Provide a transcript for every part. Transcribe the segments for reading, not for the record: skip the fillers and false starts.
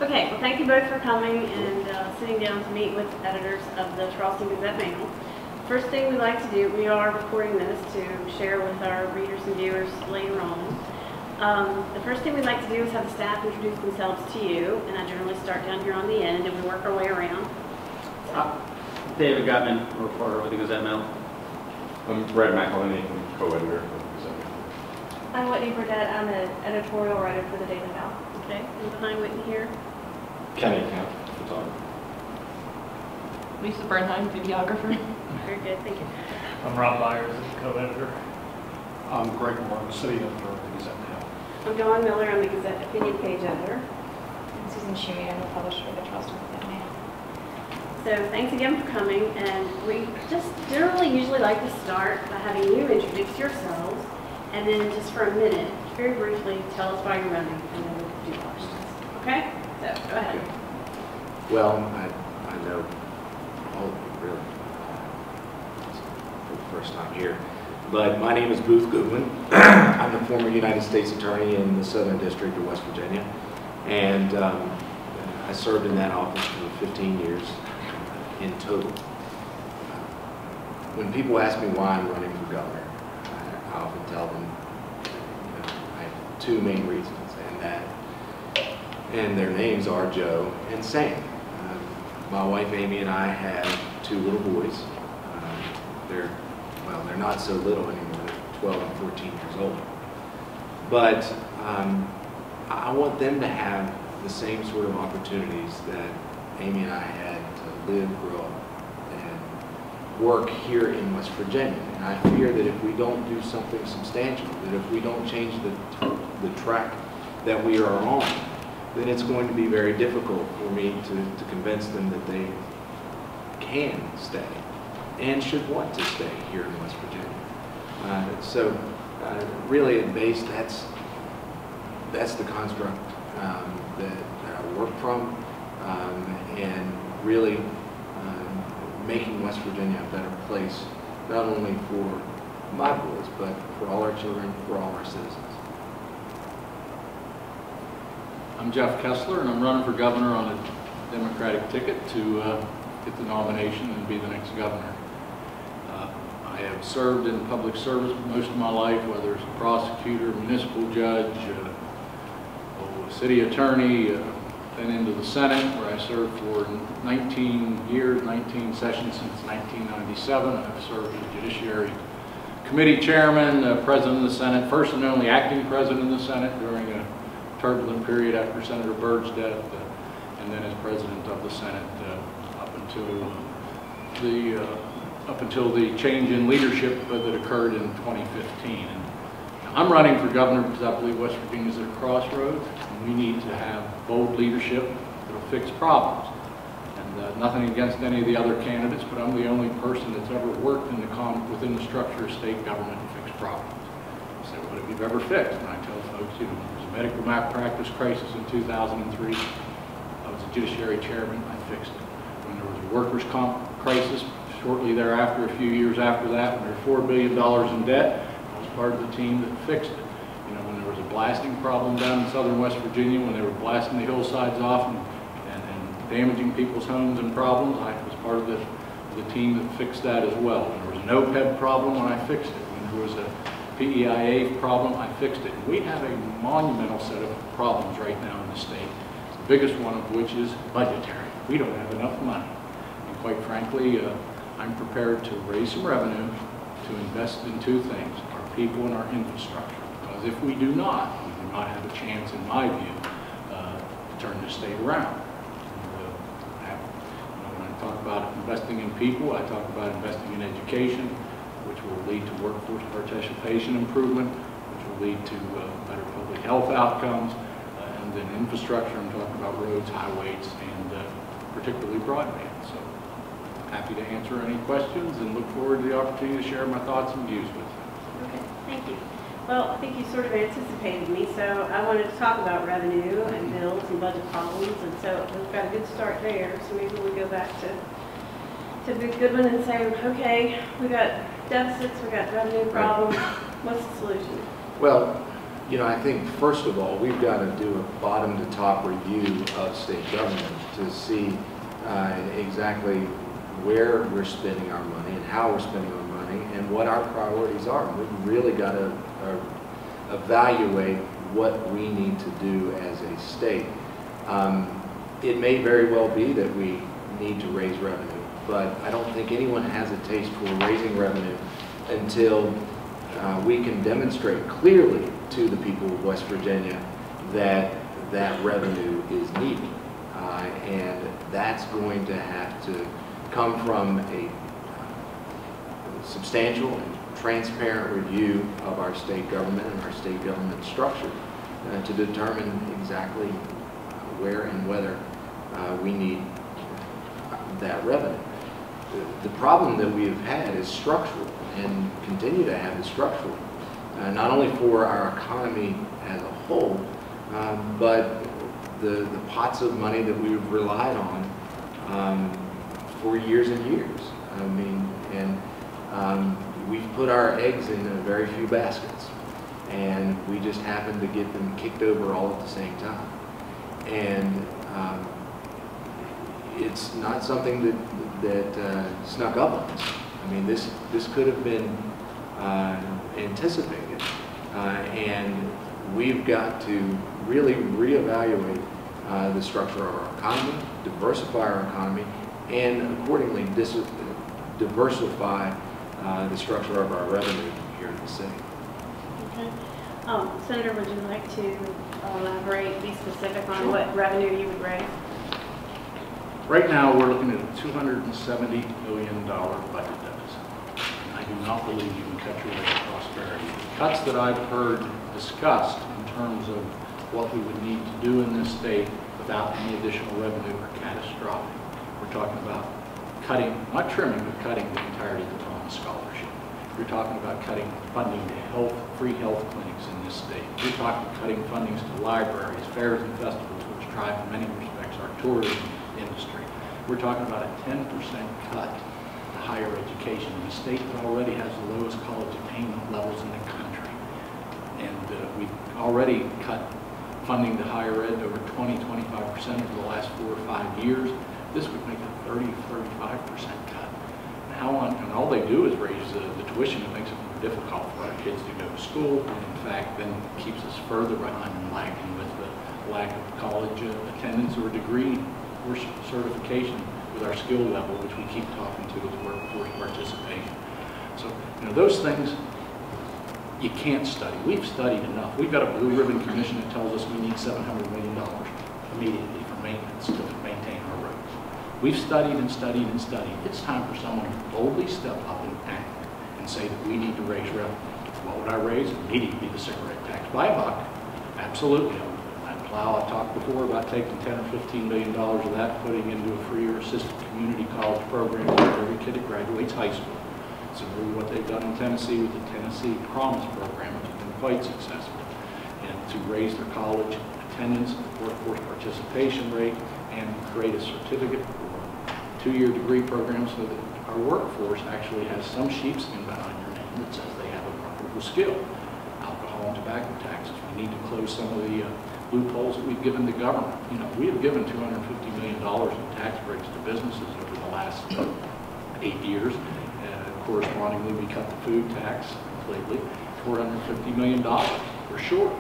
Okay, well, thank you both for coming and sitting down to meet with editors of the Charleston Gazette-Mail. First thing we like to do, we are recording this to share with our readers and viewers later on. The first thing we like to do is have the staff introduce themselves to you, and I generally start down here on the end and we work our way around. David Gutman, reporter with the Gazette-Mail. I'm Brad McElhenney, co-editor of the Gazette-Mail. I'm Whitney Burdett. I'm an editorial writer for the Daily Mail. Okay, and behind Whitney here. Kenny Camp, photographer. Lisa Bernheim, videographer. Very good, thank you. I'm Rob Byers, co-editor. I'm Greg Moore, the city editor of the Gazette-Mail. I'm Dawn Miller, I'm the Gazette opinion page editor. I'm Susan Sherry. I'm the publisher of the Charleston Gazette-Mail. So thanks again for coming, and we just generally usually like to start by having you introduce yourselves, and then just for a minute, very briefly, tell us why you're running, and then we'll do questions. Okay? So, go ahead. Well, I know all of you really for the first time here, but my name is Booth Goodwin. I'm the former United States Attorney in the Southern District of West Virginia, and I served in that office for 15 years in total. When people ask me why I'm running for governor, I often tell them I have two main reasons, and their names are Joe and Sam. My wife Amy and I have two little boys. They're not so little anymore. They're 12 and 14 years old. But I want them to have the same sort of opportunities that Amy and I had to live, grow up, and work here in West Virginia. And I fear that if we don't do something substantial, that if we don't change the track that we are on, then it's going to be very difficult for me to convince them that they can stay and should want to stay here in West Virginia. Really at base, that's the construct that I work from, and really making West Virginia a better place, not only for my boys, but for all our children, for all our citizens. I'm Jeff Kessler, and I'm running for governor on a Democratic ticket to get the nomination and be the next governor. I have served in public service most of my life, whether it's a prosecutor, municipal judge, city attorney, then into the Senate, where I served for 19 years, 19 sessions since 1997. I've served as Judiciary Committee Chairman, President of the Senate, first and only acting President of the Senate during a turbulent period after Senator Byrd's death, and then as President of the Senate up until the change in leadership that occurred in 2015. And I'm running for governor because I believe West Virginia is at a crossroads, and we need to have bold leadership that will fix problems. And nothing against any of the other candidates, but I'm the only person that's ever worked within the structure of state government to fix problems. So what have you ever fixed? And I tell folks, there was a medical malpractice crisis in 2003. I was a judiciary chairman. I fixed it. When there was a workers' comp crisis, shortly thereafter, a few years after that, when there were $4 billion in debt, I was part of the team that fixed it. When there was a blasting problem down in southern West Virginia, when they were blasting the hillsides off and damaging people's homes and problems, I was part of the team that fixed that as well. When there was an OPEB problem, when I fixed it. When there was a PEIA problem, I fixed it. And we have a monumental set of problems right now in the state, the biggest one of which is budgetary. We don't have enough money. And quite frankly, I'm prepared to raise some revenue to invest in two things, our people and our infrastructure. Because if we do not have a chance, in my view, to turn the state around. When I talk about investing in people, I talk about investing in education, which will lead to workforce participation improvement, which will lead to better public health outcomes, and then infrastructure. I'm talking about roads, highways, and particularly broadband. So happy to answer any questions and look forward to the opportunity to share my thoughts and views with you. Okay, thank you. Well, I think you sort of anticipated me, so I wanted to talk about revenue and bills and budget problems, and so we've got a good start there. So maybe we go back to Booth Goodwin and say, okay, we got deficits, we got revenue problems. What's the solution? Well, You know, I think first of all, we've got to do a bottom-to-top review of state government to see exactly where we're spending our money and how we're spending our money and what our priorities are. We've really got to evaluate what we need to do as a state. It may very well be that we need to raise revenue, but I don't think anyone has a taste for raising revenue until we can demonstrate clearly to the people of West Virginia that that revenue is needed. And that's going to have to come from a substantial and transparent review of our state government and our state government structure to determine exactly where and whether we need that revenue. The problem that we have had is structural and continue to have is structural, not only for our economy as a whole, but the pots of money that we've relied on for years and years. I mean, and we've put our eggs in very few baskets, and we just happen to get them kicked over all at the same time. And it's not something that snuck up on us. I mean, this could have been anticipated, and we've got to really reevaluate the structure of our economy, diversify our economy, and accordingly diversify the structure of our revenue here in the state. Okay. Senator, would you like to elaborate, be specific on what revenue you would raise? Right now, we're looking at a $270 million budget deficit. I do not believe you can cut your way to prosperity. The cuts that I've heard discussed in terms of what we would need to do in this state without any additional revenue are catastrophic. We're talking about cutting, not trimming, but cutting the entirety of the Thomas Scholarship. You're talking about cutting funding to free health clinics in this state. You're talking about cutting fundings to libraries, fairs and festivals, which drive in many respects our tourism industry. We're talking about a 10% cut to higher education in a state that already has the lowest college attainment levels in the country. And we've already cut funding to higher ed over 20-25% over the last 4 or 5 years. This would make a 30-35% cut. And all they do is raise the tuition. It makes it more difficult for our kids to go to school, and in fact then keeps us further behind and lagging with the lack of college attendance or degree or certification with our skill level, which we keep talking to as workforce participation. So, you know, those things you can't study. We've studied enough. We've got a blue ribbon commission that tells us we need $700 million immediately for maintenance to maintain our roads. We've studied and studied and studied. It's time for someone to boldly step up and act and say that we need to raise revenue. What would I raise? Immediately the cigarette tax by a buck. Absolutely. I've talked before about taking $10 or $15 million of that, putting into a free or assisted community college program for every kid that graduates high school. Similar to what they've done in Tennessee with the Tennessee Promise program, which has been quite successful, and to raise their college attendance, workforce participation rate, and create a certificate or 2-year degree program so that our workforce actually has some sheepskin behind their name that says they have a marketable skill. Alcohol and tobacco taxes. We need to close some of the loopholes that we've given the government. You know, we have given $250 million in tax breaks to businesses over the last 8 years. Correspondingly, we cut the food tax completely, $450 million. We're short.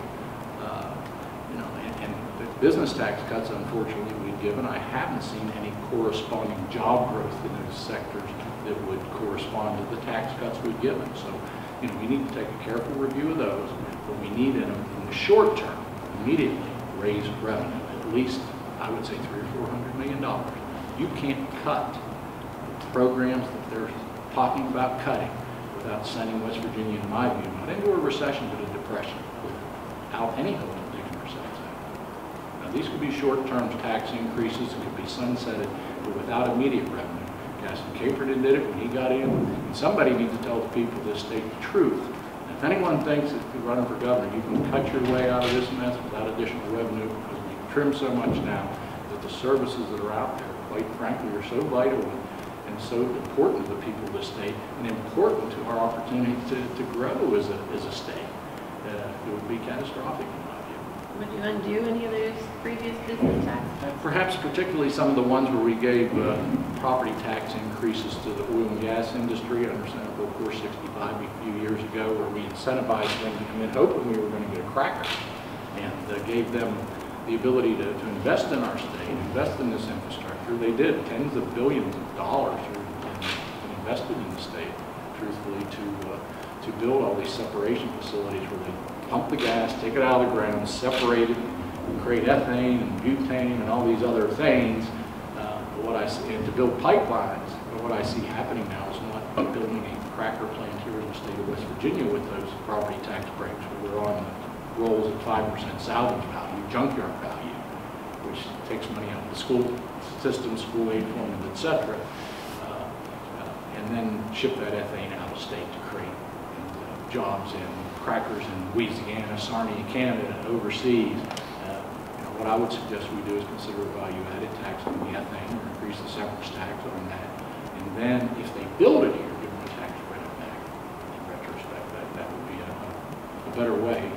You know, and the business tax cuts, unfortunately, we've given. I haven't seen any corresponding job growth in those sectors that would correspond to the tax cuts we've given. So, you know, we need to take a careful review of those, but we need, in the short term, immediately raise revenue, at least, I would say, $300 or $400 million. You can't cut programs that they're talking about cutting without sending West Virginia, in my view, not into a recession, but a depression, without any hope of digging ourselves out. Now, these could be short-term tax increases, it could be sunsetted, but without immediate revenue. Gaston Caperton did it when he got in, and somebody needs to tell the people of this state the truth. And if anyone thinks that you're running for governor, you can cut your way out of this mess without additional revenue, because we trim so much now that the services that are out there, quite frankly, are so vital and so important to the people of the state, and important to our opportunity to grow as a state. it would be catastrophic in my view. Would you undo any of those previous business tax cuts? Perhaps particularly some of the ones where we gave property tax increases to the oil and gas industry under Senate Bill 465 a few years ago, where we incentivized them to come in hoping we were going to get a cracker, and gave them the ability to invest in our state, invest in this infrastructure. They did. Tens of billions of dollars were invested in the state, truthfully, to build all these separation facilities where they pump the gas, take it out of the ground, separate it, and create ethane and butane and all these other things. What I see, and to build pipelines. But what I see happening now is not building a cracker plant here in the state of West Virginia with those property tax breaks, where we're on the rolls at 5% salvage value, junkyard value, which takes money out of the school system, school aid formulas, etc., and then ship that ethane out of state to create jobs in crackers in Louisiana, Sarnia, Canada, and overseas. What I would suggest we do is consider a value-added tax on the ethane, or increase the severance tax on that, and then if they build it here, give them a tax credit back. In retrospect, that would be a better way.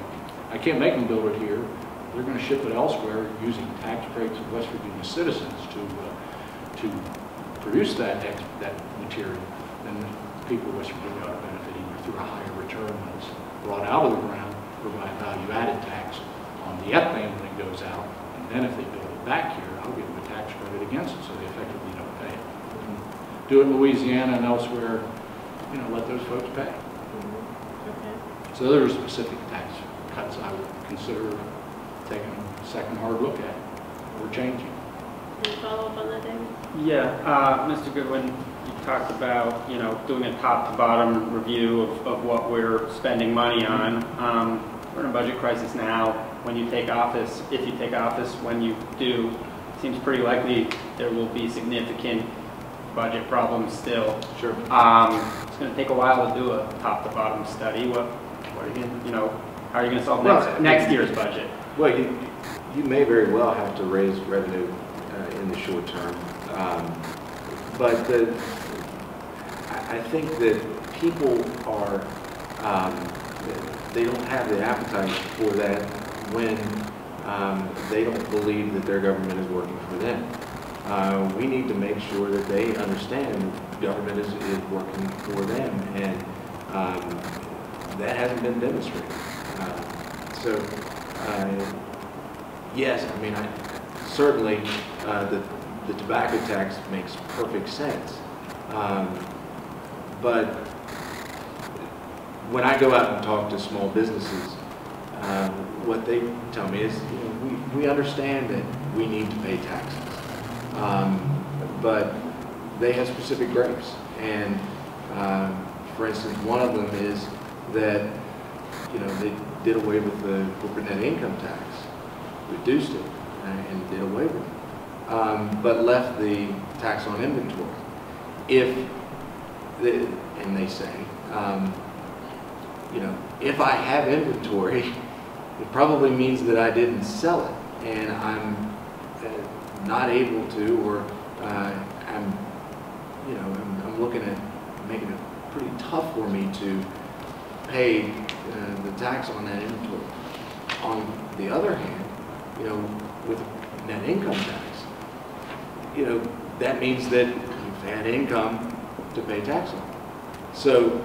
I can't make them build it here. They're going to ship it elsewhere using tax breaks of West Virginia citizens to produce that material. Then the people of West Virginia are benefiting through a higher return when it's brought out of the ground, provide value-added tax on the ethane when it goes out, and then if they build it back here, I'll give them a tax credit against it, so they effectively don't pay it. And do it in Louisiana and elsewhere, let those folks pay. Okay. So there are specific tax cuts I would consider taking a second hard look at or changing. Any follow up on that, David? Yeah, Mr. Goodwin, you talked about, doing a top to bottom review of what we're spending money on. We're in a budget crisis now. When you take office, if you take office, when you do, it seems pretty likely there will be significant budget problems still. Sure. It's going to take a while to do a top to bottom study. How are you going to solve next year's budget? Well, you may very well have to raise revenue in the short term, but I think that people are they don't have the appetite for that when they don't believe that their government is working for them. We need to make sure that they understand that government is working for them, and that hasn't been demonstrated. Yes, I mean, certainly the tobacco tax makes perfect sense, but when I go out and talk to small businesses, what they tell me is, we understand that we need to pay taxes, but they have specific gripes. And for instance, one of them is that they did away with the corporate net income tax, reduced it, and did away with it, but left the tax on inventory. And they say, if I have inventory, it probably means that I didn't sell it, and I'm not able to, or I'm looking at making it pretty tough for me to pay the tax on that inventory. On the other hand, with net income tax, that means that you've had income to pay tax on. So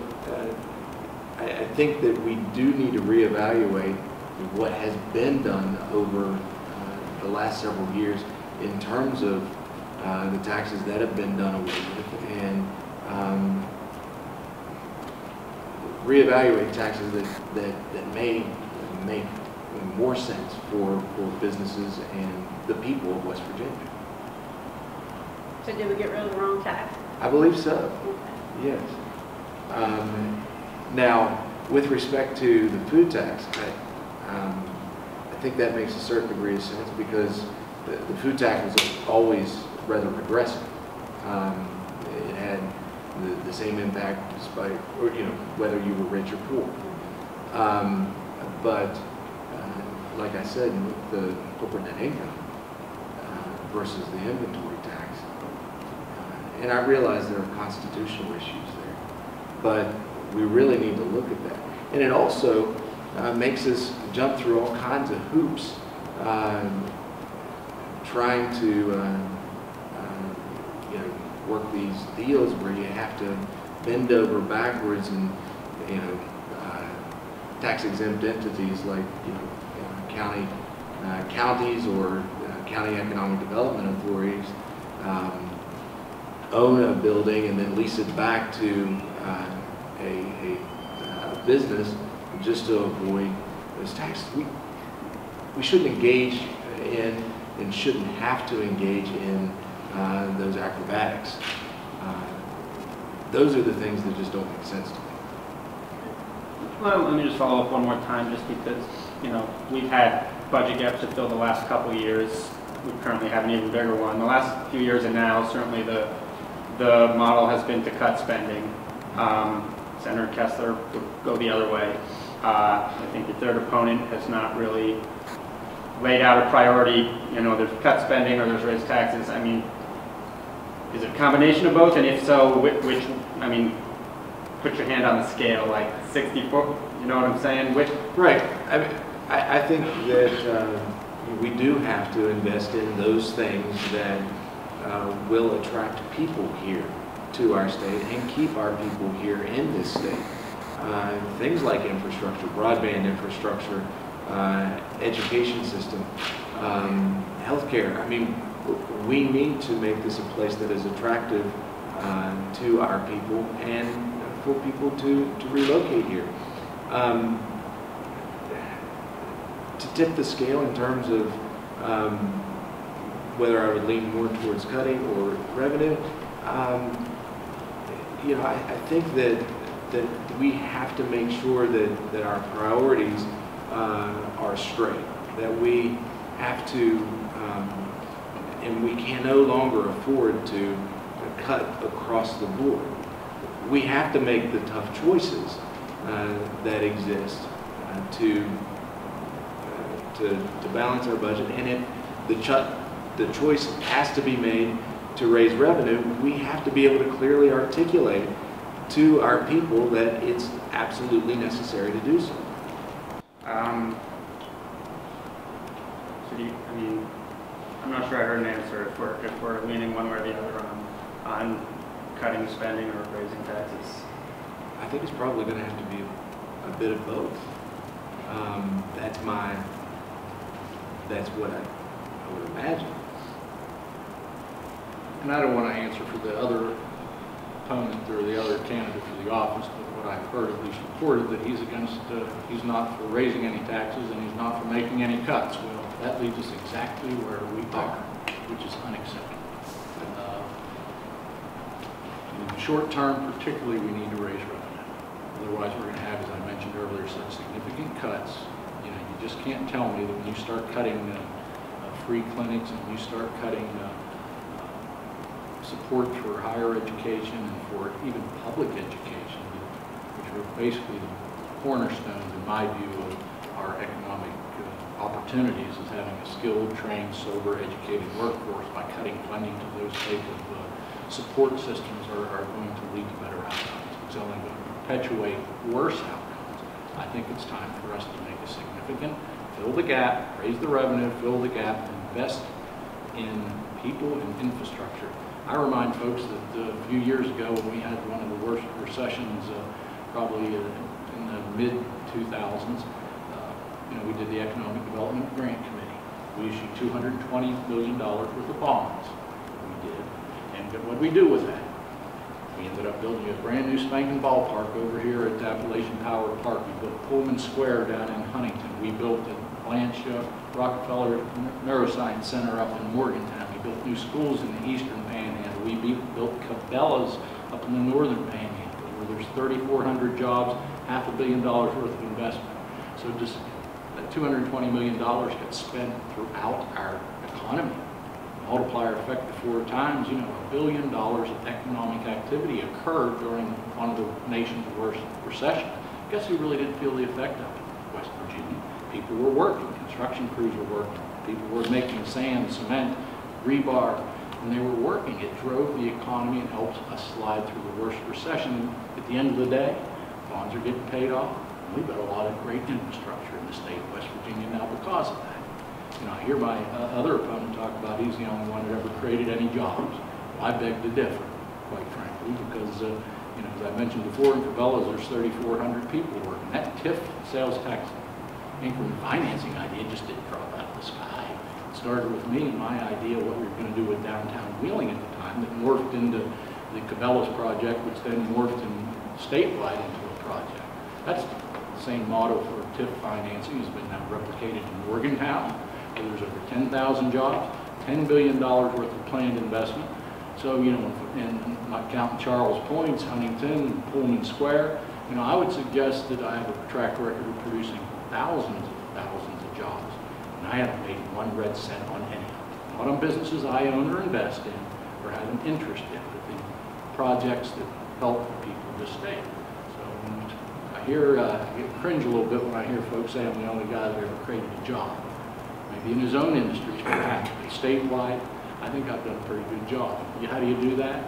I think that we do need to reevaluate what has been done over the last several years in terms of the taxes that have been done away with, and reevaluate taxes that may make more sense for businesses and the people of West Virginia. So did we get rid of the wrong tax? I believe so, Okay. yes. Now, with respect to the food tax, I think that makes a certain degree of sense, because the food tax was always rather progressive. It had the same impact despite, whether you were rich or poor. But like I said, with the corporate net income versus the inventory tax, and I realize there are constitutional issues there, but we really need to look at that. And it also makes us jump through all kinds of hoops, trying to you know, work these deals where you have to bend over backwards and, you know, tax exempt entities like, you know, counties or county economic development authorities own a building and then lease it back to a business just to avoid those taxes. We shouldn't engage in and shouldn't have to engage in those acrobatics. Those are the things that just don't make sense to me. Well, let me just follow up one more time, just because, you know, we've had budget gaps to fill the last couple of years. We currently have an even bigger one. The last few years and now, certainly the model has been to cut spending. Senator Kessler would go the other way. I think the third opponent has not really laid out a priority. You know, there's cut spending or there's raised taxes. I mean, is it a combination of both? And if so, which I mean, put your hand on the scale, like 64, you know what I'm saying? Right. I think that we do have to invest in those things that will attract people here to our state and keep our people here in this state. Things like infrastructure, broadband infrastructure, education system, healthcare. I mean, we need to make this a place that is attractive to our people and for people to relocate here. To tip the scale in terms of whether I would lean more towards cutting or revenue, you know, I think that we have to make sure that our priorities are straight, that we have to, and we can no longer afford to cut across the board. We have to make the tough choices that exist to balance our budget, and if the choice has to be made to raise revenue, we have to be able to clearly articulate to our people that it's absolutely necessary to do so. So I mean, I'm not sure I heard an answer if we're leaning one way or the other on cutting spending or raising taxes. I think it's probably going to have to be a bit of both. That's what I would imagine. And I don't want to answer for the other opponent or the other candidate for the office, but what I've heard at least reported that he's against, he's not for raising any taxes and he's not for making any cuts. Well, that leads us exactly where we are, which is unacceptable. In the short term, particularly, we need to raise revenue. Otherwise, we're going to have, as I mentioned earlier, such significant cuts. You know, you just can't tell me that when you start cutting free clinics and you start cutting support for higher education and for even public education, which are basically the cornerstones, in my view, of our economic opportunities, is having a skilled, trained, sober, educated workforce. By cutting funding to those type of support systems are going to lead to better outcomes. It's only going to perpetuate worse outcomes. I think it's time for us to make a significant, fill the gap, raise the revenue, fill the gap, invest in people and infrastructure. I remind folks that a few years ago when we had one of the worst recessions, probably in the mid-2000s, you know, we did the Economic Development Grant Committee. We issued $220 million worth of bonds. We did. And what did we do with that? We ended up building a brand new spanking ballpark over here at Appalachian Power Park. We built Pullman Square down in Huntington. We built the Blanche Rockefeller Neuroscience Center up in Morgantown. We built new schools in the Eastern Panhandle. We built Cabela's up in the Northern Panhandle, where there's 3,400 jobs, $500 million worth of investment. So just that $220 million got spent throughout our economy. Multiplier effect to 4 times, you know, $1 billion of economic activity occurred during one of the nation's worst recessions. Guess who really didn't feel the effect of it? West Virginia. People were working. Construction crews were working. People were making sand, cement, rebar, and they were working. It drove the economy and helped us slide through the worst recession. At the end of the day, bonds are getting paid off, we've got a lot of great infrastructure in the state of West Virginia now because of that. You know, I hear my other opponent talk about he's the only one that ever created any jobs. Well, I beg to differ, quite frankly, because you know, as I mentioned before, in Cabela's there's 3,400 people working. That TIF, sales tax increment financing idea, just didn't drop out of the sky. It started with me and my idea of what we were going to do with downtown Wheeling at the time that morphed into the Cabela's project, which then morphed in statewide into a project. That's the same motto for TIF financing has been now replicated in Morgantown, where there's over 10,000 jobs, $10 billion worth of planned investment. So, you know, and not counting Charles Points, Huntington, Pullman Square, you know, I would suggest that I have a track record of producing thousands of jobs, and I haven't made one red cent on any of them. Not on businesses I own or invest in or have an interest in, but the projects that help the people of this state. So I get cringe a little bit when I hear folks say I'm the only guy that ever created a job. Maybe in his own industry, spectacularly. Statewide, I think I've done a pretty good job. How do you do that?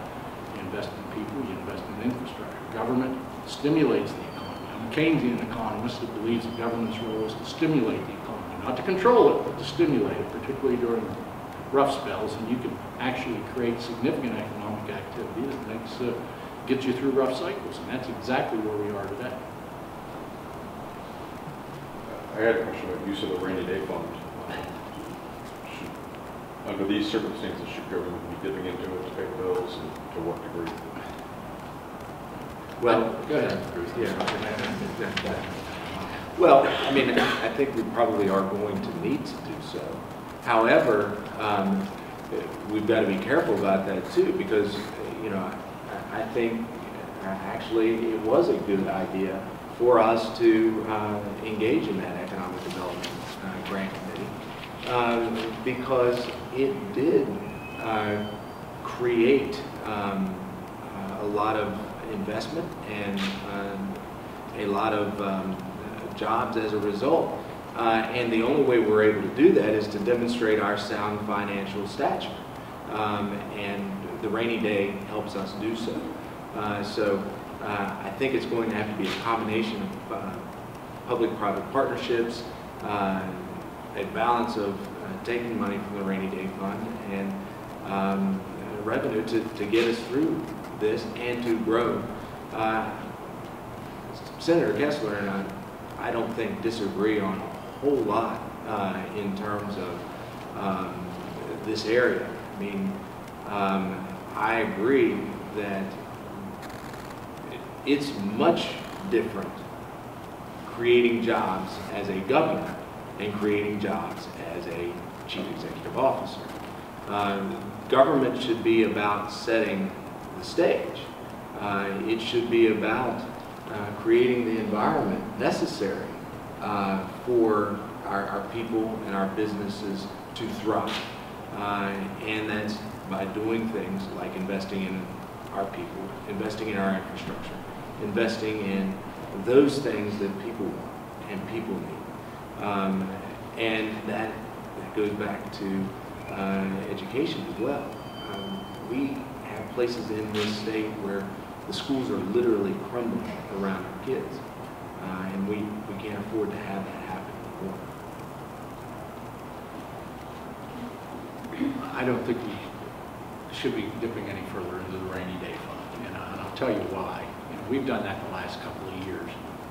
You invest in people, you invest in infrastructure. Government stimulates the economy. I'm a Keynesian economist that believes the government's role is to stimulate the economy, not to control it, but to stimulate it, particularly during rough spells, and you can actually create significant economic activity that gets you through rough cycles, and that's exactly where we are today. I had a question about use of the rainy day fund. Under these circumstances, should government be dipping into it to pay the bills, and to what degree? Well, Go ahead. Yeah. Well, I mean, I think we probably are going to need to do so. However, we've got to be careful about that too, because, you know, I think actually it was a good idea for us to engage in that economic development grant committee, because it did create a lot of investment and a lot of jobs as a result. And the only way we're able to do that is to demonstrate our sound financial stature. And the rainy day helps us do so. So I think it's going to have to be a combination of public-private partnerships, a balance of taking money from the rainy day fund and revenue to get us through this and to grow. Senator Kessler and I don't think disagree on a whole lot in terms of this area. I mean, I agree that it's much different creating jobs as a governor and creating jobs as a chief executive officer. Government should be about setting the stage. It should be about creating the environment necessary for our people and our businesses to thrive. And that's by doing things like investing in our people, investing in our infrastructure, investing in those things that people want and people need. And that goes back to education as well. We have places in this state where the schools are literally crumbling around our kids. And we can't afford to have that happen anymore. I don't think we should be dipping any further into the rainy day fund, and I'll tell you why. You know, we've done that the last couple of years.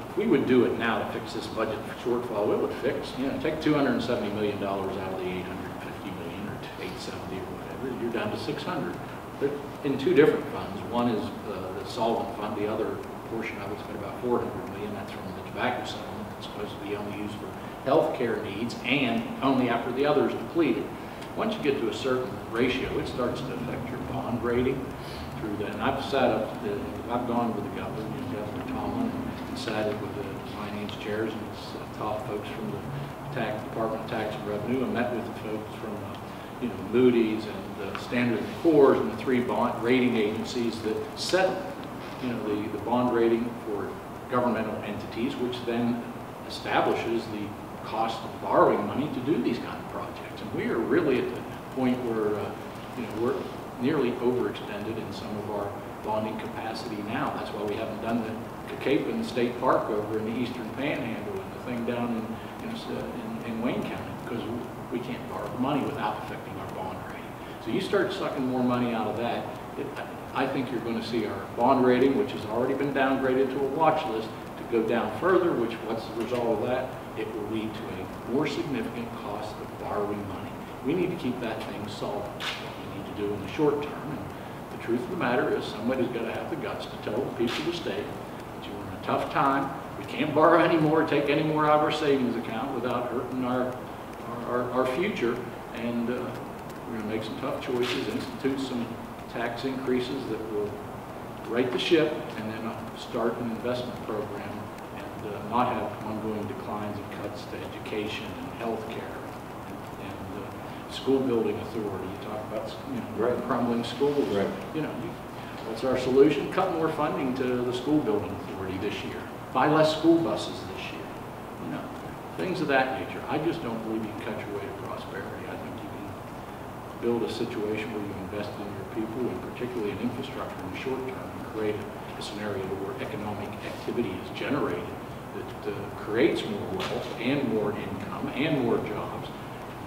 If we would do it now to fix this budget shortfall, it would fix. You know, take $270 million out of the $850 million or $870 or whatever, you're down to $600. They're in two different funds. One is the solvent fund. The other portion of it's been about $400 million. That's from the tobacco settlement. It's supposed to be only used for health care needs and only after the other is depleted. Once you get to a certain ratio, it starts to affect your bond rating through that. And I've gone with the governor, Governor Tomlin, and sat with the finance chairs and top folks from the Department of Tax and Revenue, and met with the folks from Moody's and Standard & Poor's and the three bond rating agencies that set the bond rating for governmental entities, which then establishes the cost of borrowing money to do these kind of projects. And we are really at the point where we're nearly overextended in some of our bonding capacity now. That's why we haven't done the Capon State Park over in the Eastern Panhandle and the thing down in Wayne County, because we can't borrow the money without affecting our bond rating. So you start sucking more money out of that, I think you're going to see our bond rating, which has already been downgraded to a watch list, to go down further, which what's the result of that? It will lead to a more significant cost of borrowing money. We need to keep that thing solvent. What we need to do in the short term. And the truth of the matter is somebody's got to have the guts to tell the people of the state that you're in a tough time. We can't borrow any more, take any more out of our savings account without hurting our future. And we're going to make some tough choices, institute some tax increases that will right the ship, and then start an investment program and not have ongoing declines and cuts to education and health care and school building authority. You talk about Right. crumbling schools. Right. What's our solution? Cut more funding to the school building authority this year. Buy less school buses this year. Things of that nature. I just don't believe you can cut your way to prosperity. I think you can build a situation where you invest in your people, and particularly in infrastructure in the short term, and create a scenario where economic activity is generated that creates more wealth and more income and more jobs.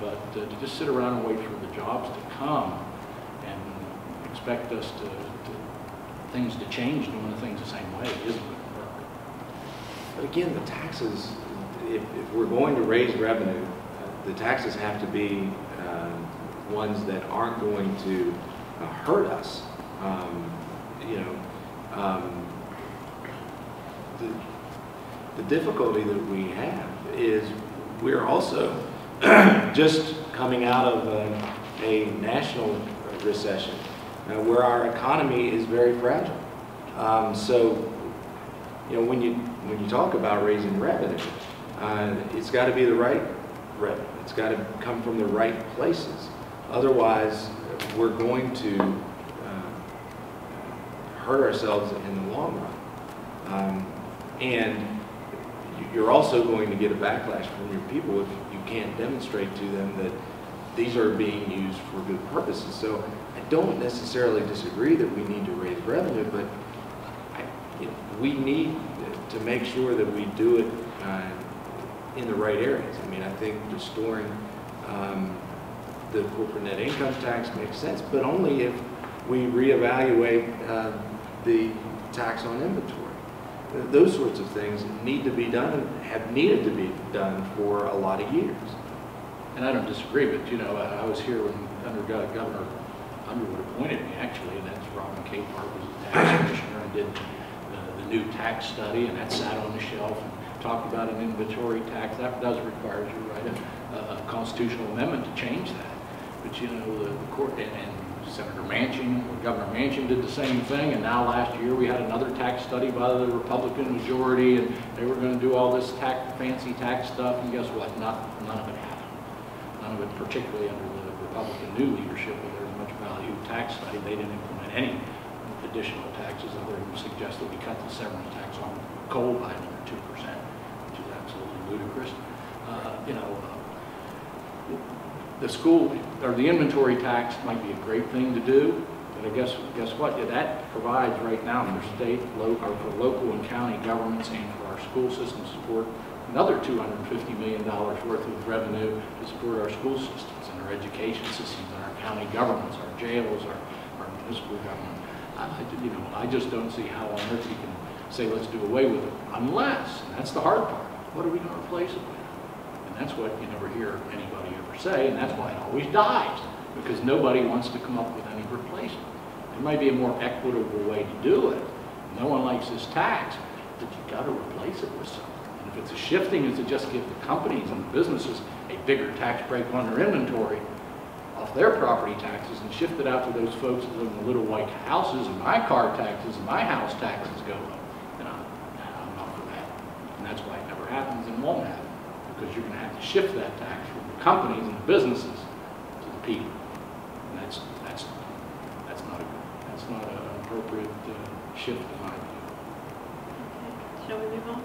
But to just sit around and wait for the jobs to come and expect us things to change doing the things the same way isn't going to work. But again, the taxes, if we're going to raise revenue, the taxes have to be ones that aren't going to hurt us. The difficulty that we have is we're also just coming out of a national recession where our economy is very fragile. So, when you talk about raising revenue, it's got to be the right revenue. It's got to come from the right places. Otherwise, we're going to hurt ourselves in the long run. And you're also going to get a backlash from your people if you can't demonstrate to them that these are being used for good purposes. So I don't necessarily disagree that we need to raise revenue, but we need to make sure that we do it in the right areas. I mean, I think restoring the corporate net income tax makes sense, but only if we reevaluate the tax on inventory. Those sorts of things need to be done and have needed to be done for a lot of years. And I don't disagree, but I was here when Governor Underwood appointed me, actually, and that's Robin Capehart was the tax commissioner and did the new tax study, and that sat on the shelf and talked about an inventory tax. That does require, as you write, a constitutional amendment to change that. But the court and Senator Manchin, Governor Manchin did the same thing, and now last year we had another tax study by the Republican majority, and they were going to do all this fancy tax stuff, and guess what? None of it happened. None of it, particularly under the Republican new leadership, where there's much value tax study. They didn't implement any additional taxes other than suggest that we cut the severance tax on coal by another 2%, which is absolutely ludicrous. The school or the inventory tax might be a great thing to do, but I guess what? That provides right now for state, for local and county governments and for our school system support another $250 million worth of revenue to support our school systems and our education systems and our county governments, our jails, our municipal government. I just don't see how on earth you can say let's do away with it unless, and that's the hard part, what are we going to replace it with? And that's what you never hear anybody ever say, and that's why it always dies, because nobody wants to come up with any replacement. There might be a more equitable way to do it. No one likes this tax, but you've got to replace it with something. And if it's a shifting, is to just give the companies and the businesses a bigger tax break on their inventory off their property taxes and shift it out to those folks that live in the little white houses, and my car taxes and my house taxes go up. And I'm not for that. And that's why it never happens and won't happen. Because you're going to have to shift that tax from the companies and the businesses to the people, and that's not an appropriate shift in my view. Okay. Shall we move on?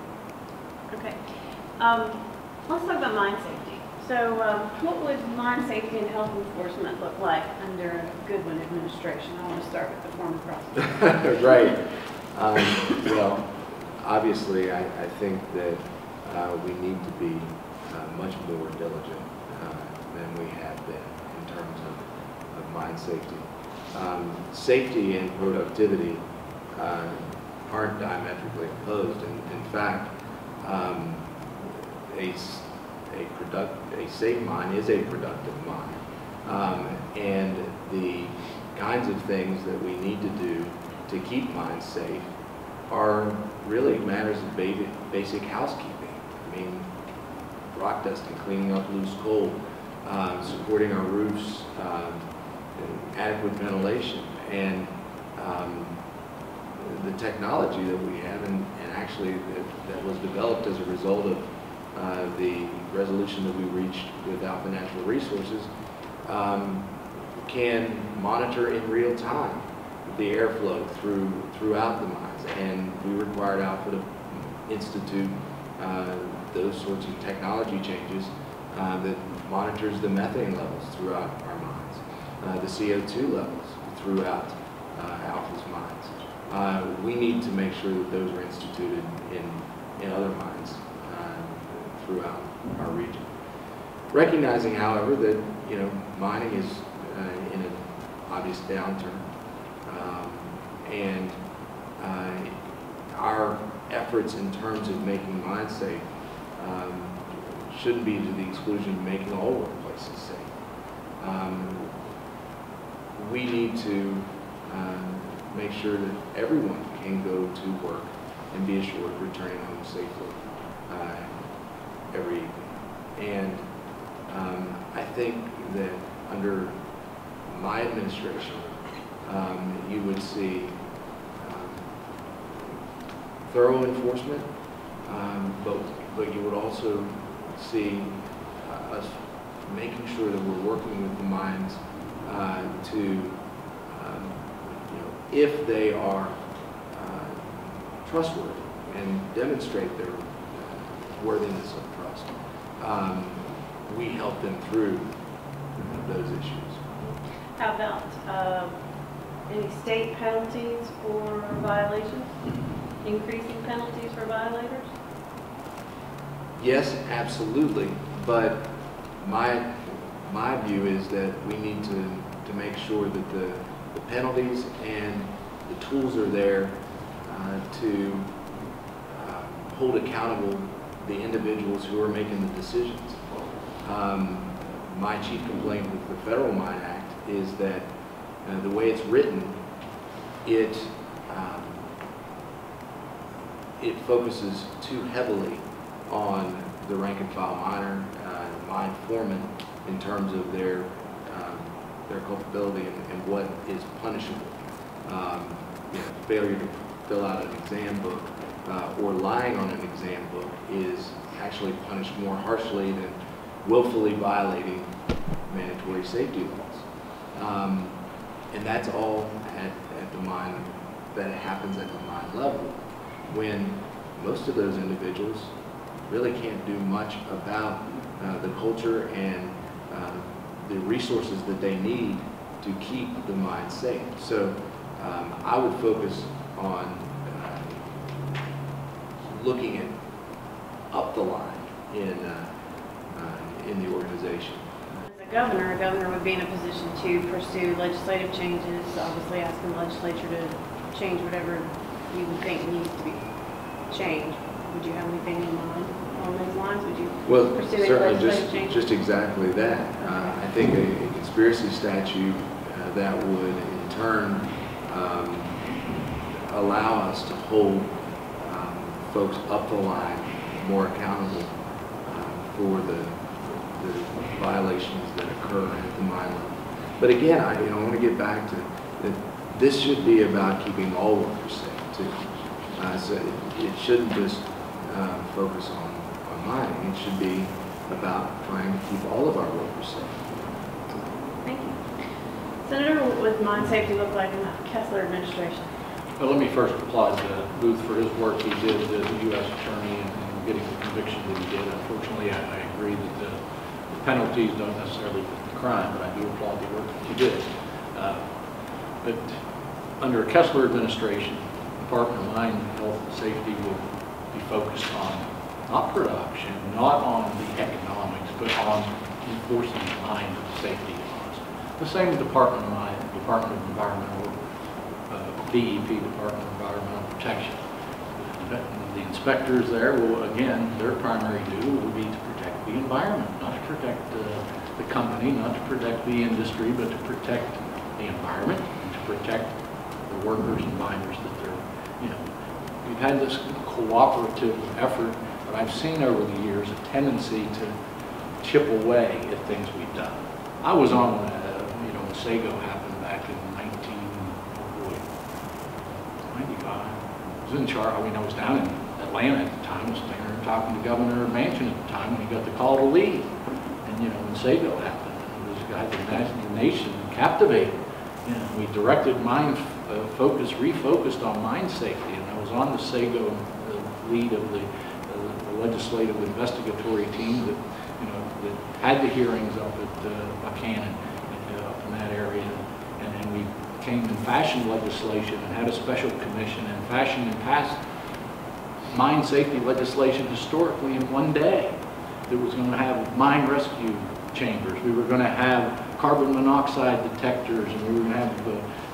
Okay. Let's talk about mine safety. So what would mine safety and health enforcement look like under a Goodwin administration? I want to start with the former prosecutor. Right. Well, obviously, I think that we need to be much more diligent than we have been in terms of mine safety. Safety and productivity aren't diametrically opposed. In fact, a safe mine is a productive mine. And the kinds of things that we need to do to keep mines safe are really matters of basic housekeeping. I mean, rock dusting, cleaning up loose coal, supporting our roofs, adequate ventilation, and the technology that we have, and actually that was developed as a result of the resolution that we reached with Alpha Natural Resources, can monitor in real time the airflow throughout the mines, and we required Alpha to institute those sorts of technology changes that monitors the methane levels throughout our mines, the CO2 levels throughout Alpha's mines. We need to make sure that those are instituted in other mines throughout our region. Recognizing, however, that mining is in an obvious downturn, and our efforts in terms of making mines safe shouldn't be to the exclusion of making all workplaces safe. We need to make sure that everyone can go to work and be assured of returning home safely every evening. And I think that under my administration, you would see thorough enforcement, but you would also see us making sure that we're working with the mines to, if they are trustworthy and demonstrate their worthiness of trust, we help them through those issues. How about any state penalties for violations? Increasing penalties for violators? Yes, absolutely. But my view is that we need to make sure that the penalties and the tools are there to hold accountable the individuals who are making the decisions. My chief complaint with the Federal Mine Act is that the way it's written, it focuses too heavily on the rank and file miner, mine foreman, in terms of their culpability and what is punishable. Failure to fill out an exam book or lying on an exam book is actually punished more harshly than willfully violating mandatory safety laws. And that's all at the mine, that happens at the mine level, when most of those individuals really can't do much about the culture and the resources that they need to keep the mine safe. So I would focus on looking at up the line in the organization. As a governor would be in a position to pursue legislative changes, obviously asking the legislature to change whatever you would think needs to be changed. Would you have anything in mind along those lines? Would you pursue any legislative changes? Just exactly that. I think a conspiracy statute that would in turn allow us to hold folks up the line more accountable for the violations that occur at the mine level. But again, I want to get back to that. This should be about keeping all workers safe too. So it shouldn't just focus on mining. It should be about trying to keep all of our workers safe. Thank you. Senator, what would mine safety look like in the Kessler administration? Well, let me first applaud Booth for his work he did as a U.S. attorney and getting the conviction that he did. Unfortunately, I agree that the penalties don't necessarily fit the crime, but I do applaud the work that you did. But under a Kessler administration, the Department of Mine Health and Safety will be focused on not production, not on the economics, but on enforcing mine safety laws. The same with Department of Mine, Department of Environmental, DEP, Department of Environmental Protection. The inspectors there will, again, their primary duty will be to protect the environment, not to protect the company, not to protect the industry, but to protect the environment and to protect the workers and miners that they're, you know. We've had this cooperative effort, but I've seen over the years a tendency to chip away at things we've done. I was on, you know, when Sago happened back in 1995. I was in charge. I mean, I was down in Atlanta at the time. I was standing there talking to Governor Manchin at the time when he got the call to leave. And, you know, when Sago happened, it was a guy that the nation captivated. You know, we directed mine focus, refocused on mine safety. And I was on the Sago, the lead of the legislative investigatory team that, you know, that had the hearings up at Buchanan, up in that area. And we came and fashioned legislation and had a special commission and fashioned and passed mine safety legislation historically in one day. That was going to have mine rescue chambers. We were going to have carbon monoxide detectors, and we were going to have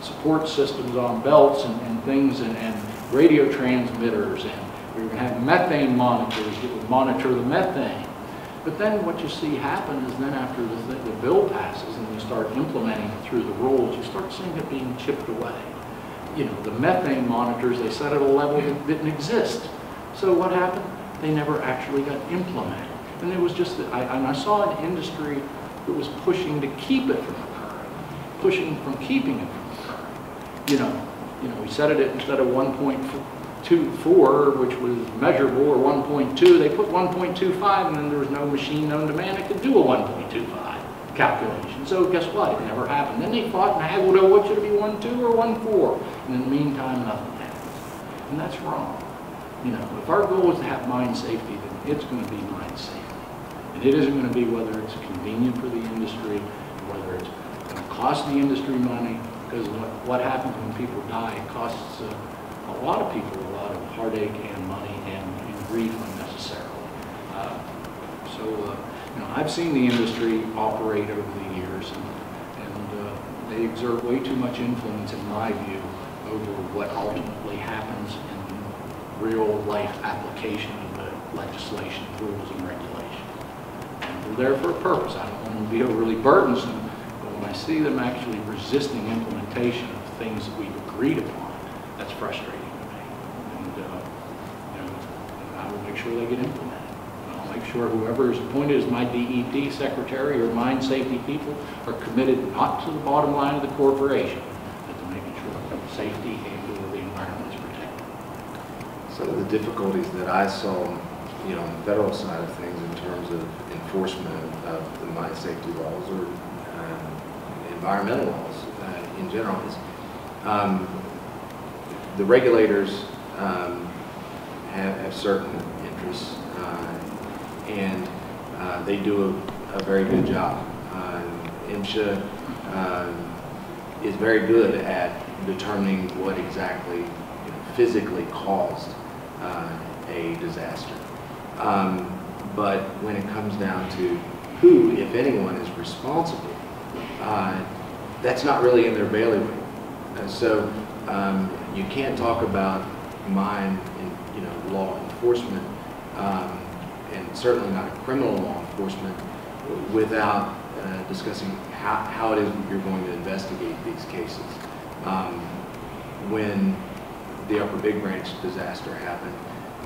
support systems on belts and things, and radio transmitters, and we were going to have methane monitors that would monitor the methane. But then what you see happen is then after the bill passes and you start implementing it through the rules, you start seeing it being chipped away. You know, the methane monitors, they set at a level that didn't exist. So what happened? They never actually got implemented. And it was just that I saw an industry that was pushing to keep it from occurring, pushing from keeping it from occurring. You know, we set it at, instead of 1.24, which was measurable, or 1.2, they put 1.25, and then there was no machine known to man that could do a 1.25 calculation. So guess what? It never happened. Then they fought and haggled, oh, what should it be, 1.2 or 1.4? And in the meantime, nothing happens. And that's wrong. You know, if our goal is to have mine safety, then it's going to be mine safety. And it isn't going to be whether it's convenient for the industry, whether it's going to cost the industry money, because what happens when people die, it costs a lot of people a lot of heartache and money and grief unnecessarily. You know, I've seen the industry operate over the years, and they exert way too much influence, in my view, over what ultimately happens in real life application of the legislation, rules, and regulations. And they're there for a purpose. I don't want them to be overly burdensome, but when I see them actually resisting implementation of things that we've agreed upon, that's frustrating to me. And you know, I will make sure they get implemented. And I'll make sure whoever is appointed as my DEP secretary or mine safety people are committed not to the bottom line of the corporation, but to making sure that safety and the environment is protected. Some of the difficulties that I saw, you know, on the federal side of things in terms of enforcement of the mine safety laws or environmental laws in general is the regulators have certain interests and they do a very good job. MSHA is very good at determining what exactly physically caused a disaster. But when it comes down to who, if anyone, is responsible, that's not really in their bailiwick. So you can't talk about mine and law enforcement, and certainly not criminal law enforcement, without discussing how it is that you're going to investigate these cases. When the Upper Big Branch disaster happened,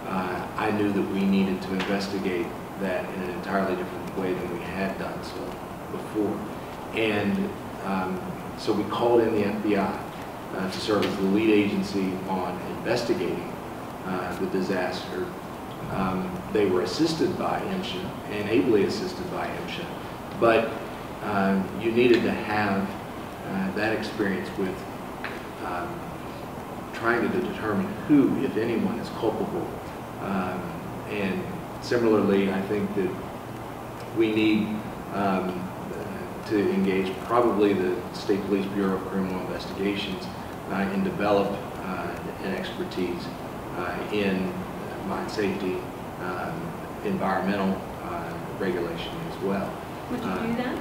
I knew that we needed to investigate that in an entirely different way than we had done so before. And so we called in the FBI to serve as the lead agency on investigating the disaster. They were assisted by MSHA and ably assisted by MSHA, but you needed to have that experience with trying to determine who, if anyone, is culpable. And similarly, I think that we need to engage probably the State Police Bureau of Criminal Investigations and develop an expertise in mine safety, environmental regulation as well. Would you do that?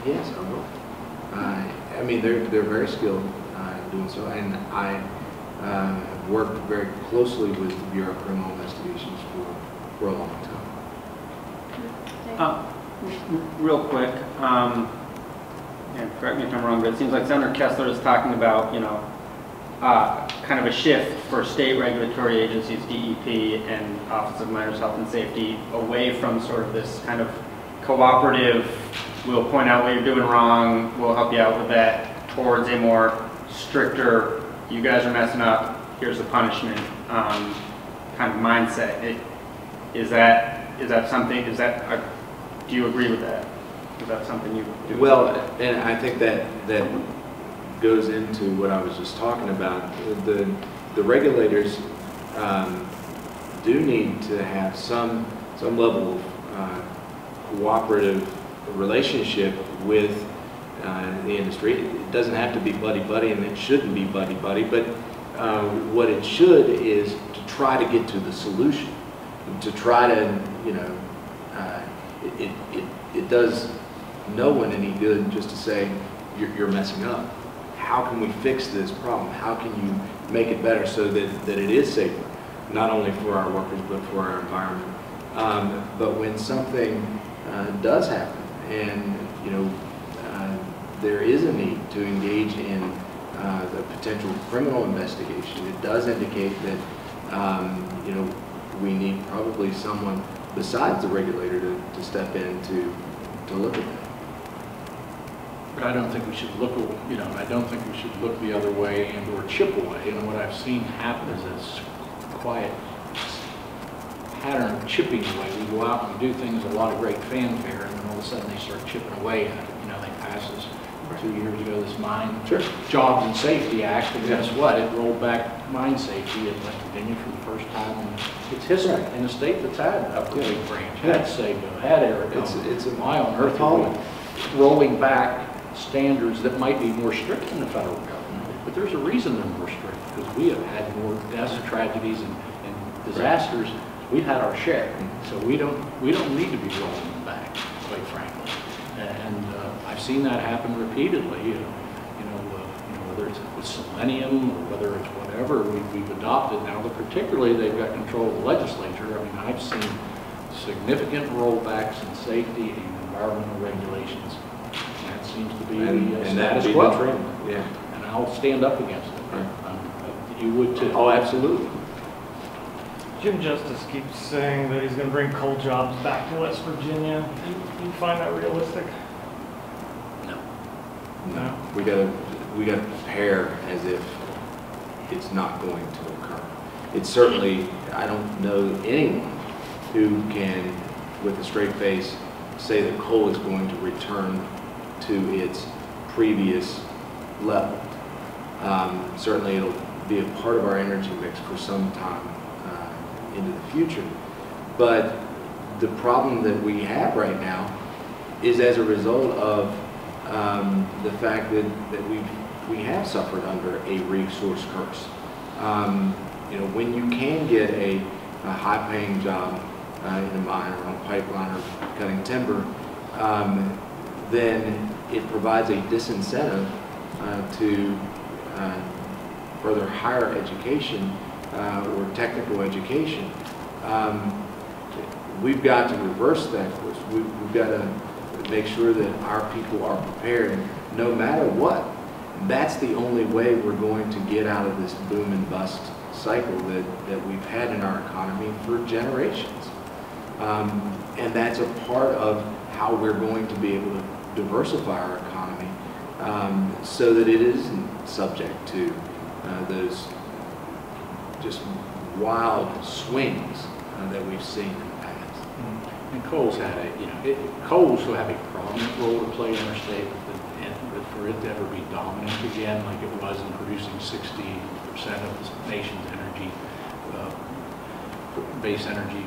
Yes, I will. I mean, they're very skilled in doing so, and I worked very closely with the Bureau of Criminal Investigations for a long time. Real quick, and correct me if I'm wrong, but it seems like Senator Kessler is talking about, kind of a shift for state regulatory agencies, DEP and Office of Miners Health and Safety, away from sort of this kind of cooperative, we'll point out what you're doing wrong, we'll help you out with that, towards a more stricter, you guys are messing up, here's the punishment, kind of mindset. Is that something, do you agree with that? Is that something you do? Well, and I think that goes into what I was just talking about. The regulators do need to have some level of cooperative relationship with the industry. It doesn't have to be buddy-buddy, and it shouldn't be buddy-buddy, but what it should is to try to get to the solution, to try to, it does no one any good just to say, you're messing up. How can we fix this problem? How can you make it better so that it is safer, not only for our workers, but for our environment? But when something does happen, and there is a need to engage in the potential criminal investigation, it does indicate that we need probably someone besides the regulator to step in to look at that. But I don't think we should look, I don't think we should look the other way and or chip away. What I've seen happen is this quiet pattern of chipping away. We go out and we do things, a lot of great fanfare, and then all of a sudden they start chipping away at it. They passed this 2 years ago, this Mine Jobs and Safety Act, and guess what? It rolled back mine safety in West Virginia for the first time in its history. In a state that's had a big branch, had Sago, had Erica. It's why on earth are we rolling back standards that might be more strict than the federal government? But there's a reason they're more strict, because we have had more deaths, tragedies, and disasters. We've had our share, so we don't need to be rolling them back, quite frankly. And I've seen that happen repeatedly. Whether it's with Selenium or whether it's whatever we've adopted now, but particularly they've got control of the legislature. I mean, I've seen significant rollbacks in safety and environmental regulations. That seems to be the status quo. Yeah. And I'll stand up against it. Right. You would too. Oh, absolutely. Jim Justice keeps saying that he's going to bring coal jobs back to West Virginia. Do you find that realistic? No. We got to prepare as if it's not going to occur. It's certainly, I don't know anyone who can, with a straight face, say that coal is going to return to its previous level. Certainly it'll be a part of our energy mix for some time into the future. But the problem that we have right now is as a result of the fact that we have suffered under a resource curse. When you can get a high-paying job in a mine or on a pipeline or cutting timber, then it provides a disincentive to further higher education or technical education. We've got to reverse that course. We've got to make sure that our people are prepared no matter what. That's the only way we're going to get out of this boom and bust cycle that we've had in our economy for generations. And that's a part of how we're going to be able to diversify our economy so that it isn't subject to those just wild swings that we've seen in the past. And coal's had coals will have a prominent role to play in our state, but for it to ever be dominant again, like it was in producing 60% of the nation's energy, base energy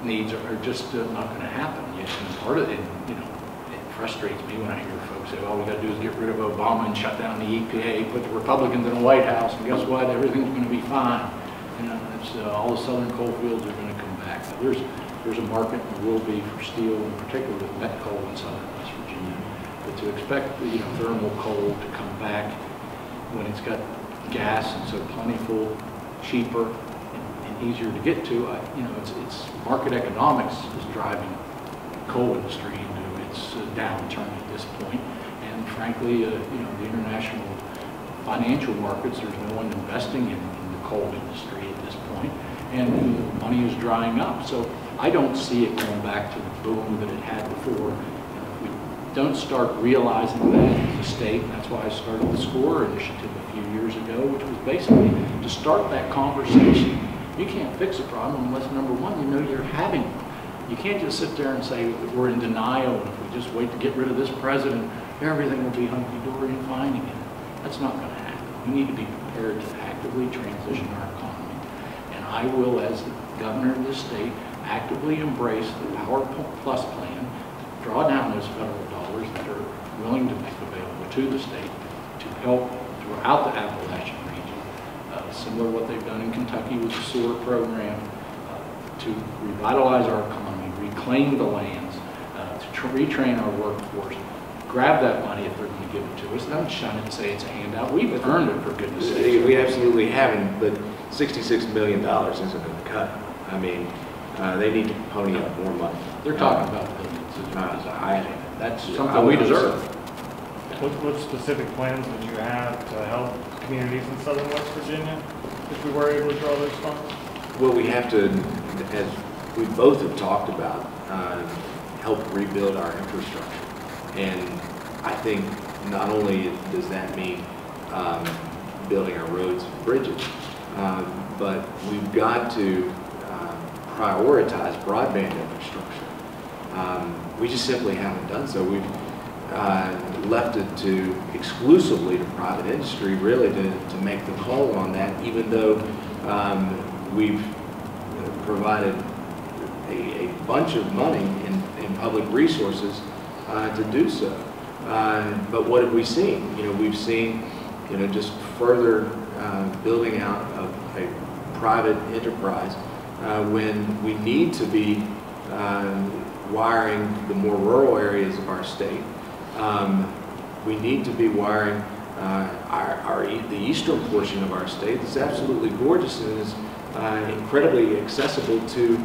needs are just not going to happen. Yet, and part of it, you know, it frustrates me when I hear folks say, all we got to do is get rid of Obama and shut down the EPA, put the Republicans in the White House, and guess what? Everything's going to be fine. You know, it's, all the southern coal fields are going to come back. Now, there's a market and will be for steel, in particular with met coal in southern West Virginia. But to expect, you know, thermal coal to come back when it's got gas and so plentiful, cheaper, and easier to get to, you know, it's market economics is driving the coal industry into its downturn at this point. And frankly, you know, the international financial markets, there's no one investing in the coal industry at this point, and the money is drying up. So I don't see it going back to the boom that it had before. If we don't start realizing that as a state, that's why I started the SCORE initiative a few years ago, which was basically to start that conversation. You can't fix a problem unless, number one, you know you're having one. You can't just sit there and say that we're in denial, and if we just wait to get rid of this president, everything will be hunky-dory and fine again. That's not going to happen. We need to be prepared to actively transition our economy. And I will, as the governor of this state, actively embrace the Power Plus plan, draw down those federal dollars that are willing to make available to the state to help throughout the Appalachian region, similar to what they've done in Kentucky with the SOAR program, to revitalize our economy, reclaim the lands, to retrain our workforce, grab that money if they're going to give it to us. Don't shun it and say it's a handout. We've earned it, for goodness sake. We absolutely haven't, but $66 million isn't going to cut. I mean, they need to pony up more money. They're talking about billions. That's something we deserve. What specific plans would you have to help communities in southern West Virginia if we were able to draw those funds? Well, we have to, as we both have talked about, help rebuild our infrastructure. And I think not only does that mean building our roads and bridges, but we've got to prioritize broadband infrastructure. We just simply haven't done so. We've left it to exclusively to private industry, really, to make the call on that, even though we've provided a bunch of money in public resources to do so. But what have we seen? You know, we've seen, you know, just further building out of a private enterprise when we need to be wiring the more rural areas of our state. We need to be wiring the eastern portion of our state. It's absolutely gorgeous and is incredibly accessible to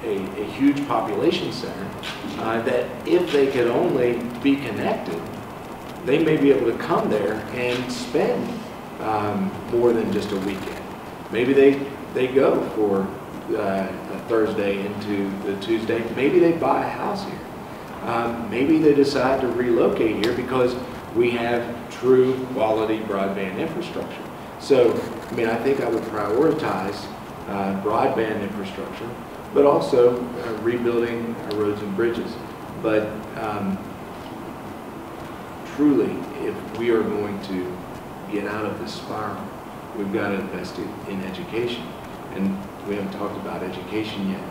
a huge population center, that if they could only be connected, they may be able to come there and spend more than just a weekend. Maybe they go for a Thursday into the Tuesday. Maybe they buy a house here. Maybe they decide to relocate here because we have true quality broadband infrastructure. So, I mean, I think I would prioritize broadband infrastructure, but also rebuilding our roads and bridges. But truly, if we are going to get out of this spiral, we've got to invest in education. And we haven't talked about education yet.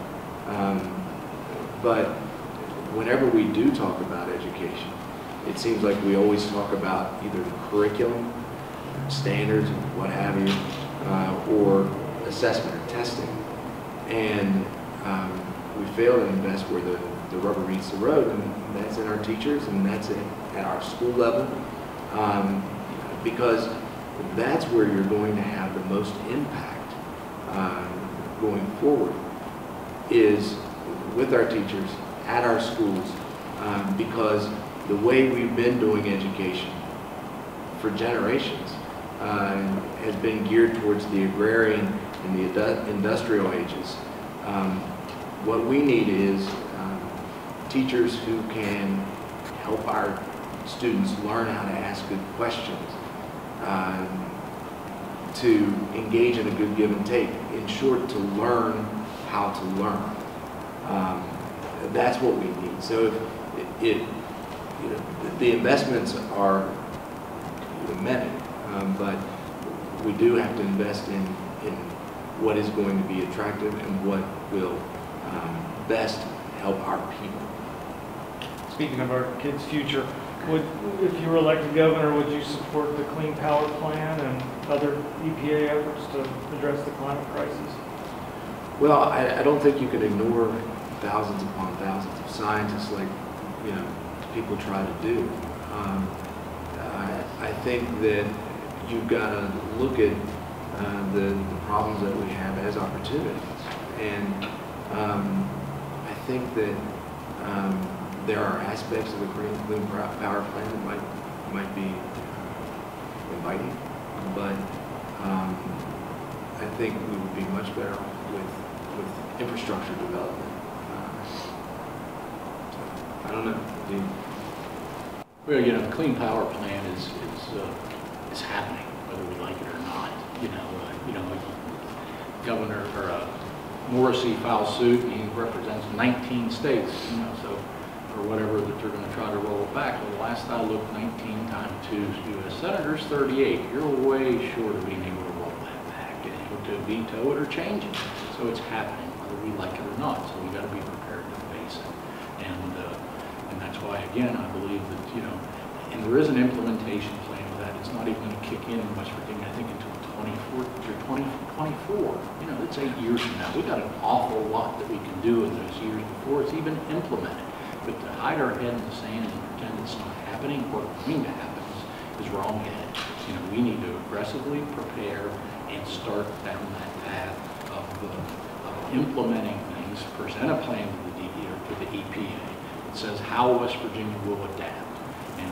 But whenever we do talk about education, it seems like we always talk about either the curriculum, standards, and what have you, or assessment or testing. And we fail to invest where the rubber meets the road, and that's in our teachers, and that's at our school level, because that's where you're going to have the most impact going forward, is with our teachers, at our schools, because the way we've been doing education for generations has been geared towards the agrarian and the industrial ages. What we need is teachers who can help our students learn how to ask good questions, to engage in a good give and take. In short, to learn how to learn. That's what we need. So if you know, the investments are many, but we do have to invest in what is going to be attractive and what will best help our people. Speaking of our kids' future, if you were elected governor, would you support the Clean Power Plan and other EPA efforts to address the climate crisis? Well, I don't think you can ignore thousands upon thousands of scientists like, people try to do. I think that you've got to look at the problems that we have as opportunities. And I think that there are aspects of the Clean Power Plan that might be inviting, but I think we would be much better off with infrastructure development. I don't know. Well, the Clean Power Plan is happening, whether we like it or not. Governor Morrissey files suit, and he represents 19 states. Or whatever that they're going to try to roll it back. Well, the last I looked, 19 times 2 U.S. senators, 38. You're way short of being able to roll that back and able to veto it or change it. So it's happening, whether we like it or not. So we got to be prepared to face it. And that's why, again, I believe that, and there is an implementation plan of that. It's not even going to kick in West Virginia, I think, until 2024. It's 8 years from now. We've got an awful lot that we can do in those years before it's even implemented. But to hide our head in the sand and pretend it's not happening or going to happen is wrong-headed. We need to aggressively prepare and start down that path of implementing things, present a plan to the EPA that says how West Virginia will adapt. And,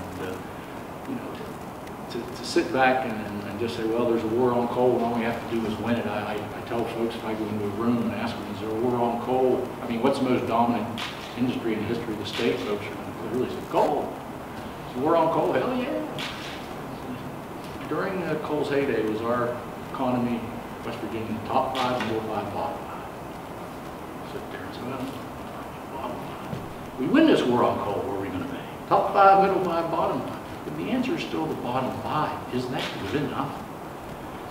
to sit back and just say, well, there's a war on coal and all we have to do is win it. I tell folks, if I go into a room and ask them, is there a war on coal? I mean, what's the most dominant industry in the history of the state? Folks are going to clearly say coal. Is there a war on coal? Hell yeah. During coal's heyday, was our economy, West Virginia, top 5, middle 5, bottom 5? Sit there and say, well, bottom 5. We win this war on coal, where are we going to be? Top 5, middle 5, bottom 5. But the answer is still the bottom 5. Is that good enough?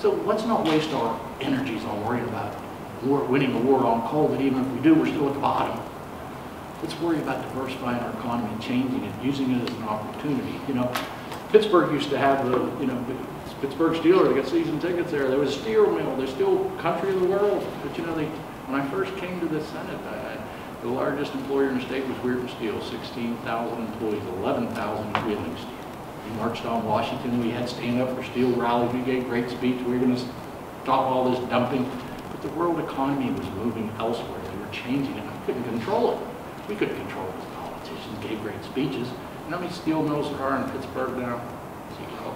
So let's not waste our energies on worrying about winning a war on coal, that even if we do, we're still at the bottom. Let's worry about diversifying our economy, changing it, using it as an opportunity. Pittsburgh used to have the Pittsburgh Steelers. They got season tickets there. There was a steel mill. They're still country of the world. But when I first came to the Senate, the largest employer in the state was Weirton Steel, 16,000 employees, 11,000 Wheeling Steel. We marched on Washington. We had Stand Up for Steel rallies. We gave great speech. We were going to stop all this dumping. But the world economy was moving elsewhere. They were changing it. I couldn't control it. We couldn't control it as politicians. Gave great speeches. You know how many steel mills there are in Pittsburgh now? Zero.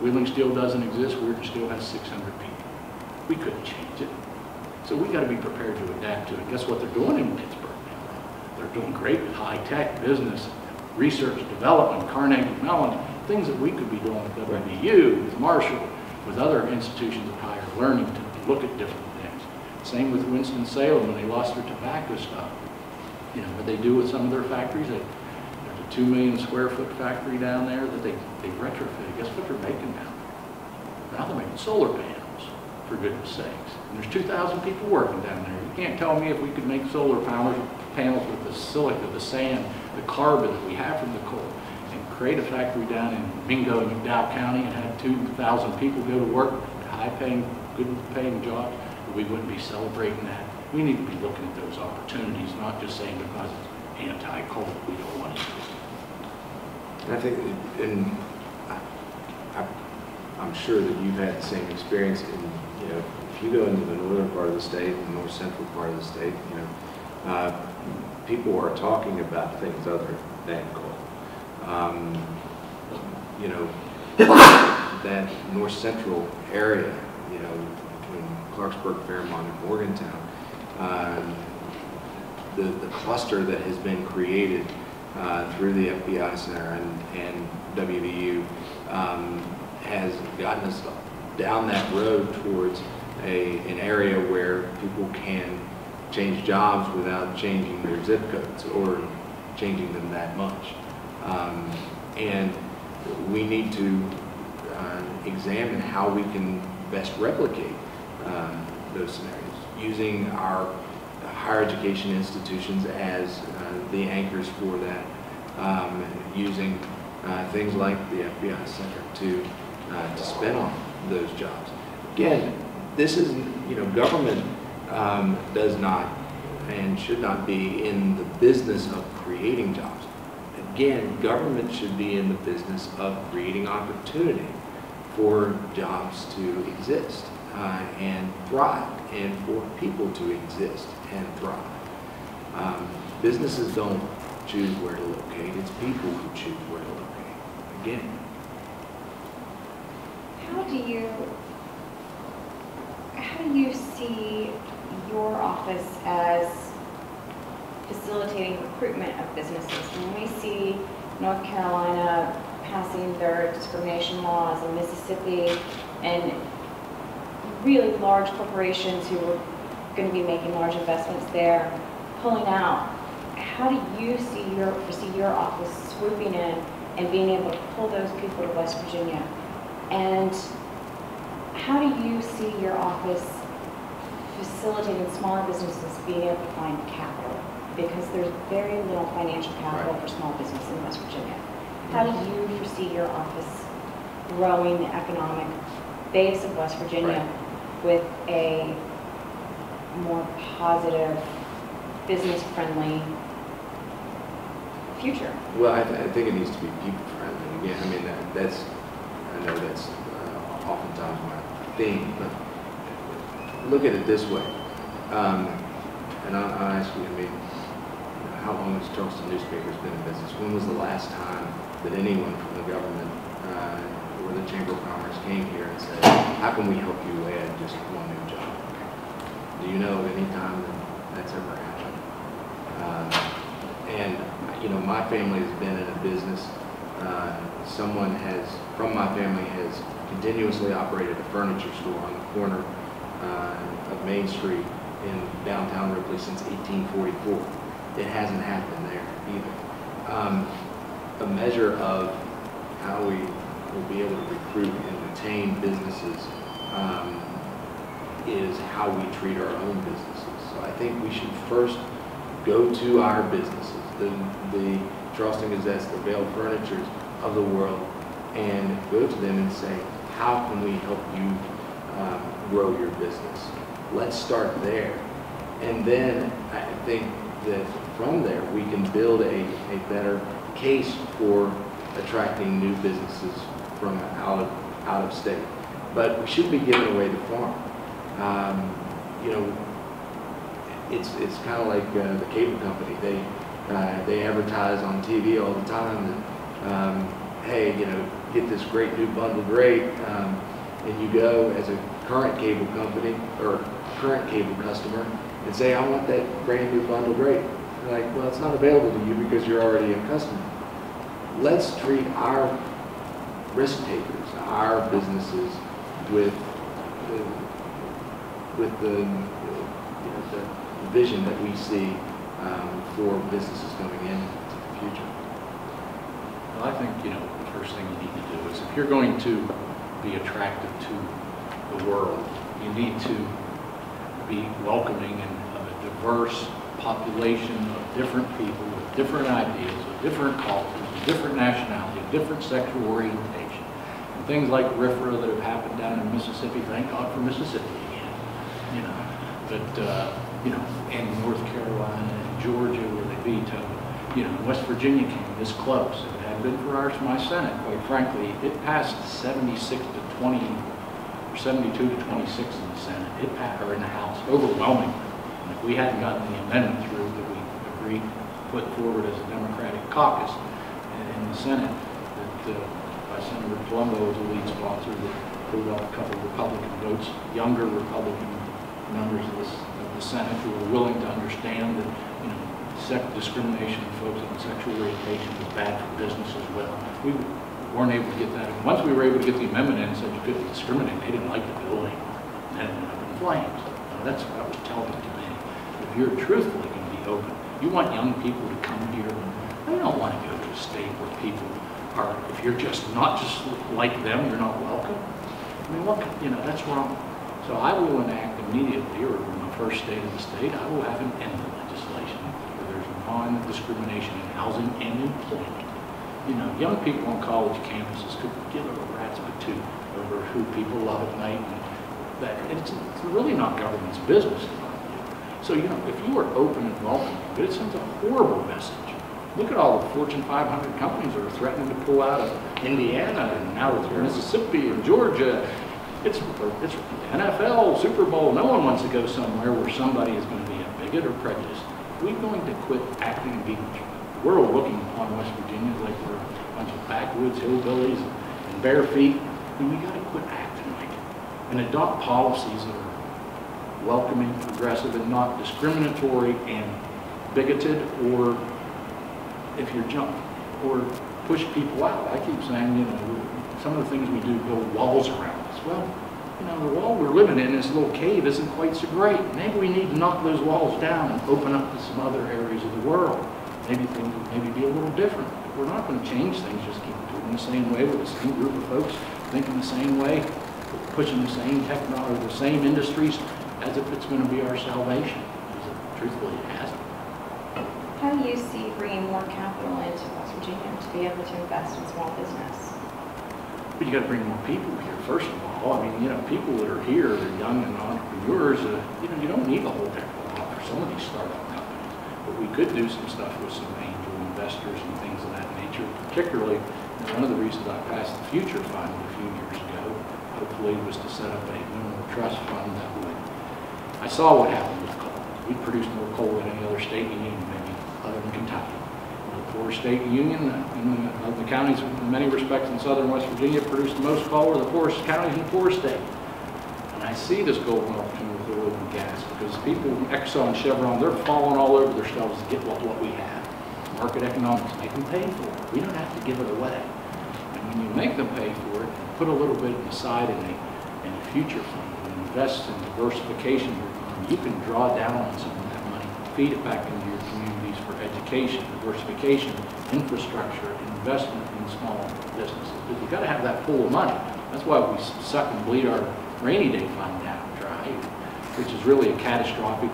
Wheeling Steel doesn't exist. Weirton Steel has 600 people. We couldn't change it. So we got to be prepared to adapt to it. Guess what they're doing in Pittsburgh now? They're doing great with high-tech business, research, development, Carnegie Mellon, things that we could be doing with WVU, with Marshall, with other institutions of higher learning to look at different things. Same with Winston-Salem when they lost their tobacco stuff. What they do with some of their factories, there's a 2 million square foot factory down there that they retrofitted. Guess what they're making now? Now they're making solar panels, for goodness sakes. And there's 2,000 people working down there. You can't tell me if we could make solar panels with the silica, the sand, the carbon that we have from the coal, and create a factory down in Mingo and McDowell County and have 2,000 people go to work, high-paying, good-paying jobs, we wouldn't be celebrating that. We need to be looking at those opportunities, not just saying because it's anti-coal, we don't want to do it. I think, and I'm sure that you've had the same experience. If you go into the northern part of the state, the north central part of the state, people are talking about things other than coal. That north central area, between Clarksburg, Fairmont, and Morgantown, the cluster that has been created through the FBI Center and WVU has gotten us down that road towards an area where people can change jobs without changing their zip codes or changing them that much. And we need to examine how we can best replicate those scenarios using our higher education institutions as the anchors for that, using things like the FBI Center to spend on those jobs. Again, this is, government does not and should not be in the business of creating jobs. Again, government should be in the business of creating opportunity for jobs to exist and thrive, and for people to exist and thrive. Businesses don't choose where to locate, it's people who choose where to locate. Again. How do you see your office as facilitating recruitment of businesses? When we see North Carolina passing their discrimination laws, in Mississippi, and really large corporations who are going to be making large investments there pulling out, how do you foresee your office swooping in and being able to pull those people to West Virginia? And how do you see your office facilitating smaller businesses being able to find capital? Because there's very little financial capital for small business in West Virginia. How do you foresee your office growing the economic base of West Virginia with a more positive, business-friendly future? Well, I think it needs to be people-friendly. Again, I mean, I know that's oftentimes my theme, but look at it this way. And I'll ask you, I mean, how long has Charleston newspapers been in business? When was the last time that anyone from the government or the Chamber of Commerce came here and said, how can we help you add just one new job? Do you know of any time that that's ever happened? And my family has been in a business. Someone from my family has continuously operated a furniture store on the corner of Main Street in downtown Ripley since 1844. It hasn't happened there either. A measure of how we will be able to recruit and retain businesses is how we treat our own businesses. So I think we should first go to our businesses, the Charleston Gazette's, the Vail Furnitures of the world, and go to them and say, how can we help you grow your business? Let's start there. And then I think that from there we can build a better case for attracting new businesses from out of state. But we shouldn't be giving away the farm. It's kind of like the cable company. They advertise on TV all the time that, hey, get this great new bundled rate, and you go as a current cable company or current cable customer and say, I want that brand new bundled rate. They're like, well, it's not available to you because you're already a customer. Let's treat our risk takers, our businesses, with the vision that we see for businesses coming into the future. Well, I think, the first thing you need to do is, if you're going to be attractive to the world, you need to be welcoming of a diverse population of different people with different ideas, with different cultures, with different nationality, different sexual orientation. And things like RFRA that have happened down in Mississippi, thank God for Mississippi again, but, and North Carolina and Georgia where they vetoed, West Virginia came this close. If it had been for my Senate, quite frankly, it passed 76 to 20, or 72 to 26 in the Senate. It passed, or in the House, overwhelmingly. And if we hadn't gotten the amendment through that we agreed put forward as a Democratic caucus in the Senate, that by Senator Palumbo was the lead sponsor, that pulled out a couple of Republican votes, younger Republican members of the Senate who were willing to understand that, discrimination of folks on sexual orientation was bad for business as well. We weren't able to get that. And once we were able to get the amendment in and said you couldn't discriminate, they didn't like the bill anymore. And it ended up in flames. That's what I was telling to me. If you're truthfully going to be open, you want young people to come here. They don't want to go to a state where people are, if you're not just like them, you're not welcome. I mean, that's wrong. So I will enact immediately, or first state of the state, I will have an end to legislation where there's non-discrimination in housing and employment. You know, young people on college campuses could give a rat's patootie over who people love at night, and that it's really not government's business. So, you know, if you are open and welcoming, it sends a horrible message. Look at all the Fortune 500 companies that are threatening to pull out of Indiana, and now it's Mississippi and Georgia. It's NFL, Super Bowl. No one wants to go somewhere where somebody is going to be a bigot or prejudiced. We're going to quit acting and being the world looking upon West Virginia like we're a bunch of backwoods hillbillies and bare feet. And we got to quit acting like it and adopt policies that are welcoming, progressive, and not discriminatory and bigoted, or if you're junk, or push people out. I keep saying, you know, some of the things we do build walls around us. Well, you know, the wall we're living in, this little cave, isn't quite so great. Maybe we need to knock those walls down and open up to some other areas of the world. Maybe things would maybe be a little different. We're not going to change things, just keep doing the same way with the same group of folks, thinking the same way, pushing the same technology, the same industries, as if it's going to be our salvation. Because truthfully, it hasn't. How do you see bringing more capital into West Virginia to be able to invest in small business? But you got to bring more people here, first of all. I mean, you know, people that are here, they're young and entrepreneurs. You know, you don't need a whole heck of a lot for some of these startup companies. But we could do some stuff with some angel investors and things of that nature. Particularly, you know, one of the reasons I passed the Future Fund a few years ago, hopefully, was to set up a mineral trust fund that would. I saw what happened with coal. We produced more coal than any other state union, maybe other than Kentucky. The poorest state union of the counties, in many respects, in southern West Virginia, produced the most coal, or the poorest counties in the poorest state. And I see this golden opportunity with oil and gas, because people, Exxon and Chevron, they're falling all over themselves to get what we have. Market economics, make them pay for it. We don't have to give it away. And when you make them pay for it, put a little bit aside in a future fund, and invest in diversification, you can draw down on some of that money, feed it back into your communities for education, diversification, infrastructure, investment in small businesses. But you've got to have that pool of money. That's why we suck and bleed our rainy day fund down dry, which is really a catastrophic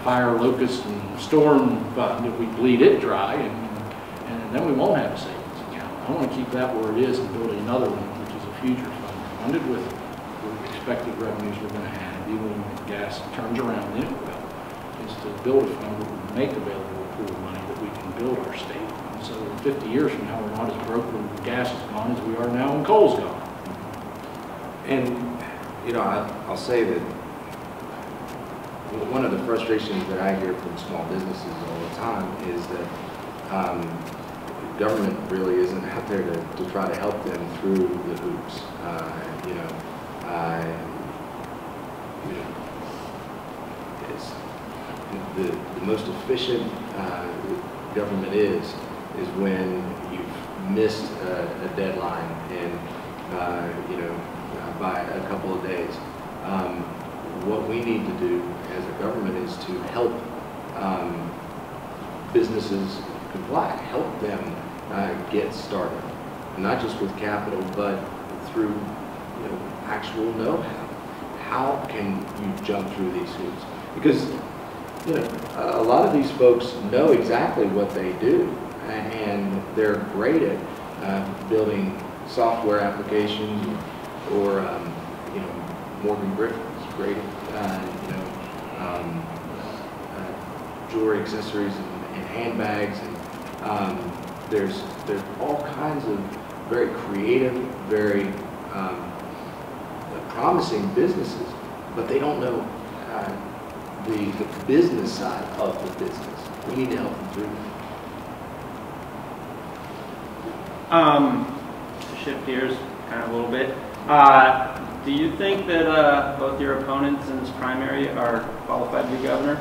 fire, locust, and storm fund. If we bleed it dry, and then we won't have a savings account. I want to keep that where it is and build another one, which is a future fund, funded with the expected revenues we're going to have, even when gas turns around, then it will, is to build a fund that will make available a pool of money that we can build our state on. So in 50 years from now, we're not as broke when gas is gone as we are now when coal's gone. And, you know, I'll say that one of the frustrations that I hear from small businesses all the time is that government really isn't out there to try to help them through the hoops. It's the most efficient government is when you've missed a deadline and by a couple of days. What we need to do as a government is to help businesses comply, help them get started, not just with capital, but through actual know-how. How can you jump through these hoops? Because a lot of these folks know exactly what they do, and they're great at building software applications, or Morgan Griffin's great jewelry accessories and handbags, and there's all kinds of very creative, very promising businesses, but they don't know the business side of the business. We need to help them through that. To shift gears kind of a little bit, do you think that both your opponents in this primary are qualified to be governor?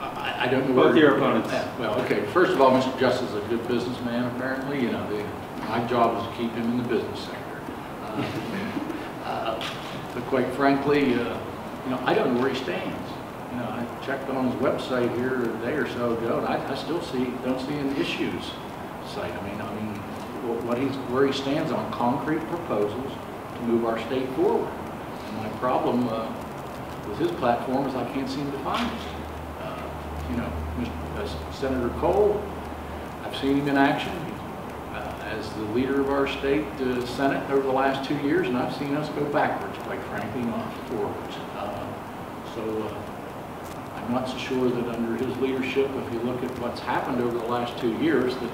I don't know. Both your opponents. Well, okay. First of all, Mr. Justice is a good businessman, apparently. My job is to keep him in the business sector. But quite frankly, I don't know where he stands. I checked on his website here a day or so ago, and I still don't see an issues site. Where he stands on concrete proposals to move our state forward. And my problem with his platform is I can't seem to find it. You know, Senator Cole, I've seen him in action as the leader of our state Senate over the last 2 years, and I've seen us go backwards, quite frankly, not forwards. I'm not so sure that under his leadership, if you look at what's happened over the last 2 years, that,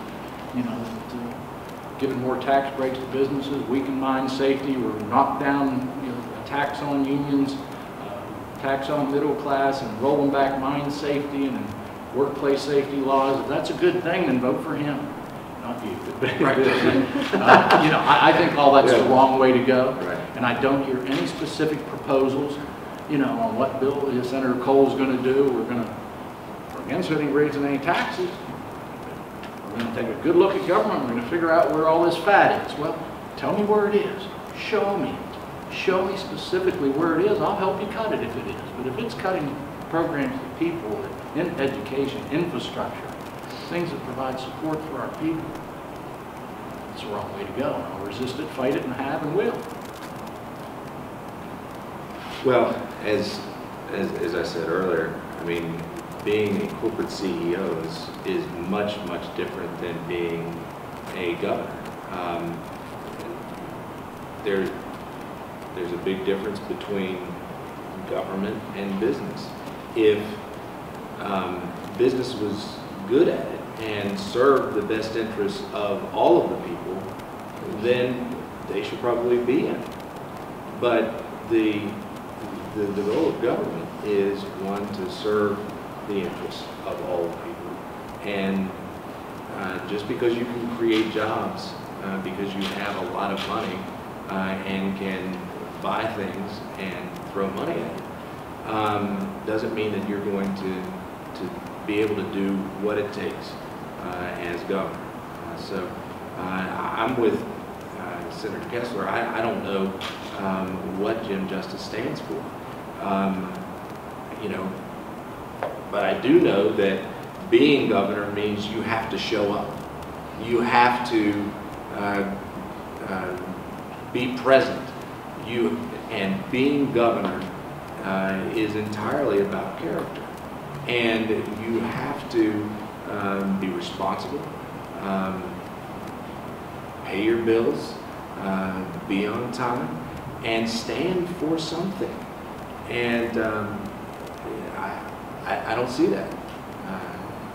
you know, that, giving more tax breaks to businesses, weaken mine safety, or knock down, you know, a tax on unions, tax on middle class, and rolling back mine safety and workplace safety laws. If that's a good thing, then vote for him. Not you, but Right. you know, I think all that's the wrong way to go. Right. And I don't hear any specific proposals, you know, on what bill Senator Cole's going to do. We're against raising any taxes. We're going to take a good look at government. We're going to figure out where all this fat is. Well, tell me where it is. Show me. Show me specifically where it is. I'll help you cut it if it is. But if it's cutting programs to people in education, infrastructure, things that provide support for our people, it's the wrong way to go. I'll resist it, fight it, and have and will. Well, as I said earlier, I mean, being a corporate CEO is much, much different than being a governor. There's a big difference between government and business. If business was good at it and served the best interests of all of the people, then they should probably be in it. But the role of government is one to serve the interests of all people. And just because you can create jobs, because you have a lot of money and can buy things and throw money at it, doesn't mean that you're going to be able to do what it takes as governor. So I'm with Senator Kessler. I don't know what Jim Justice stands for. You know, but I do know that being governor means you have to show up. You have to be present. And being governor is entirely about character. And you have to be responsible, pay your bills, be on time, and stand for something. And I don't see that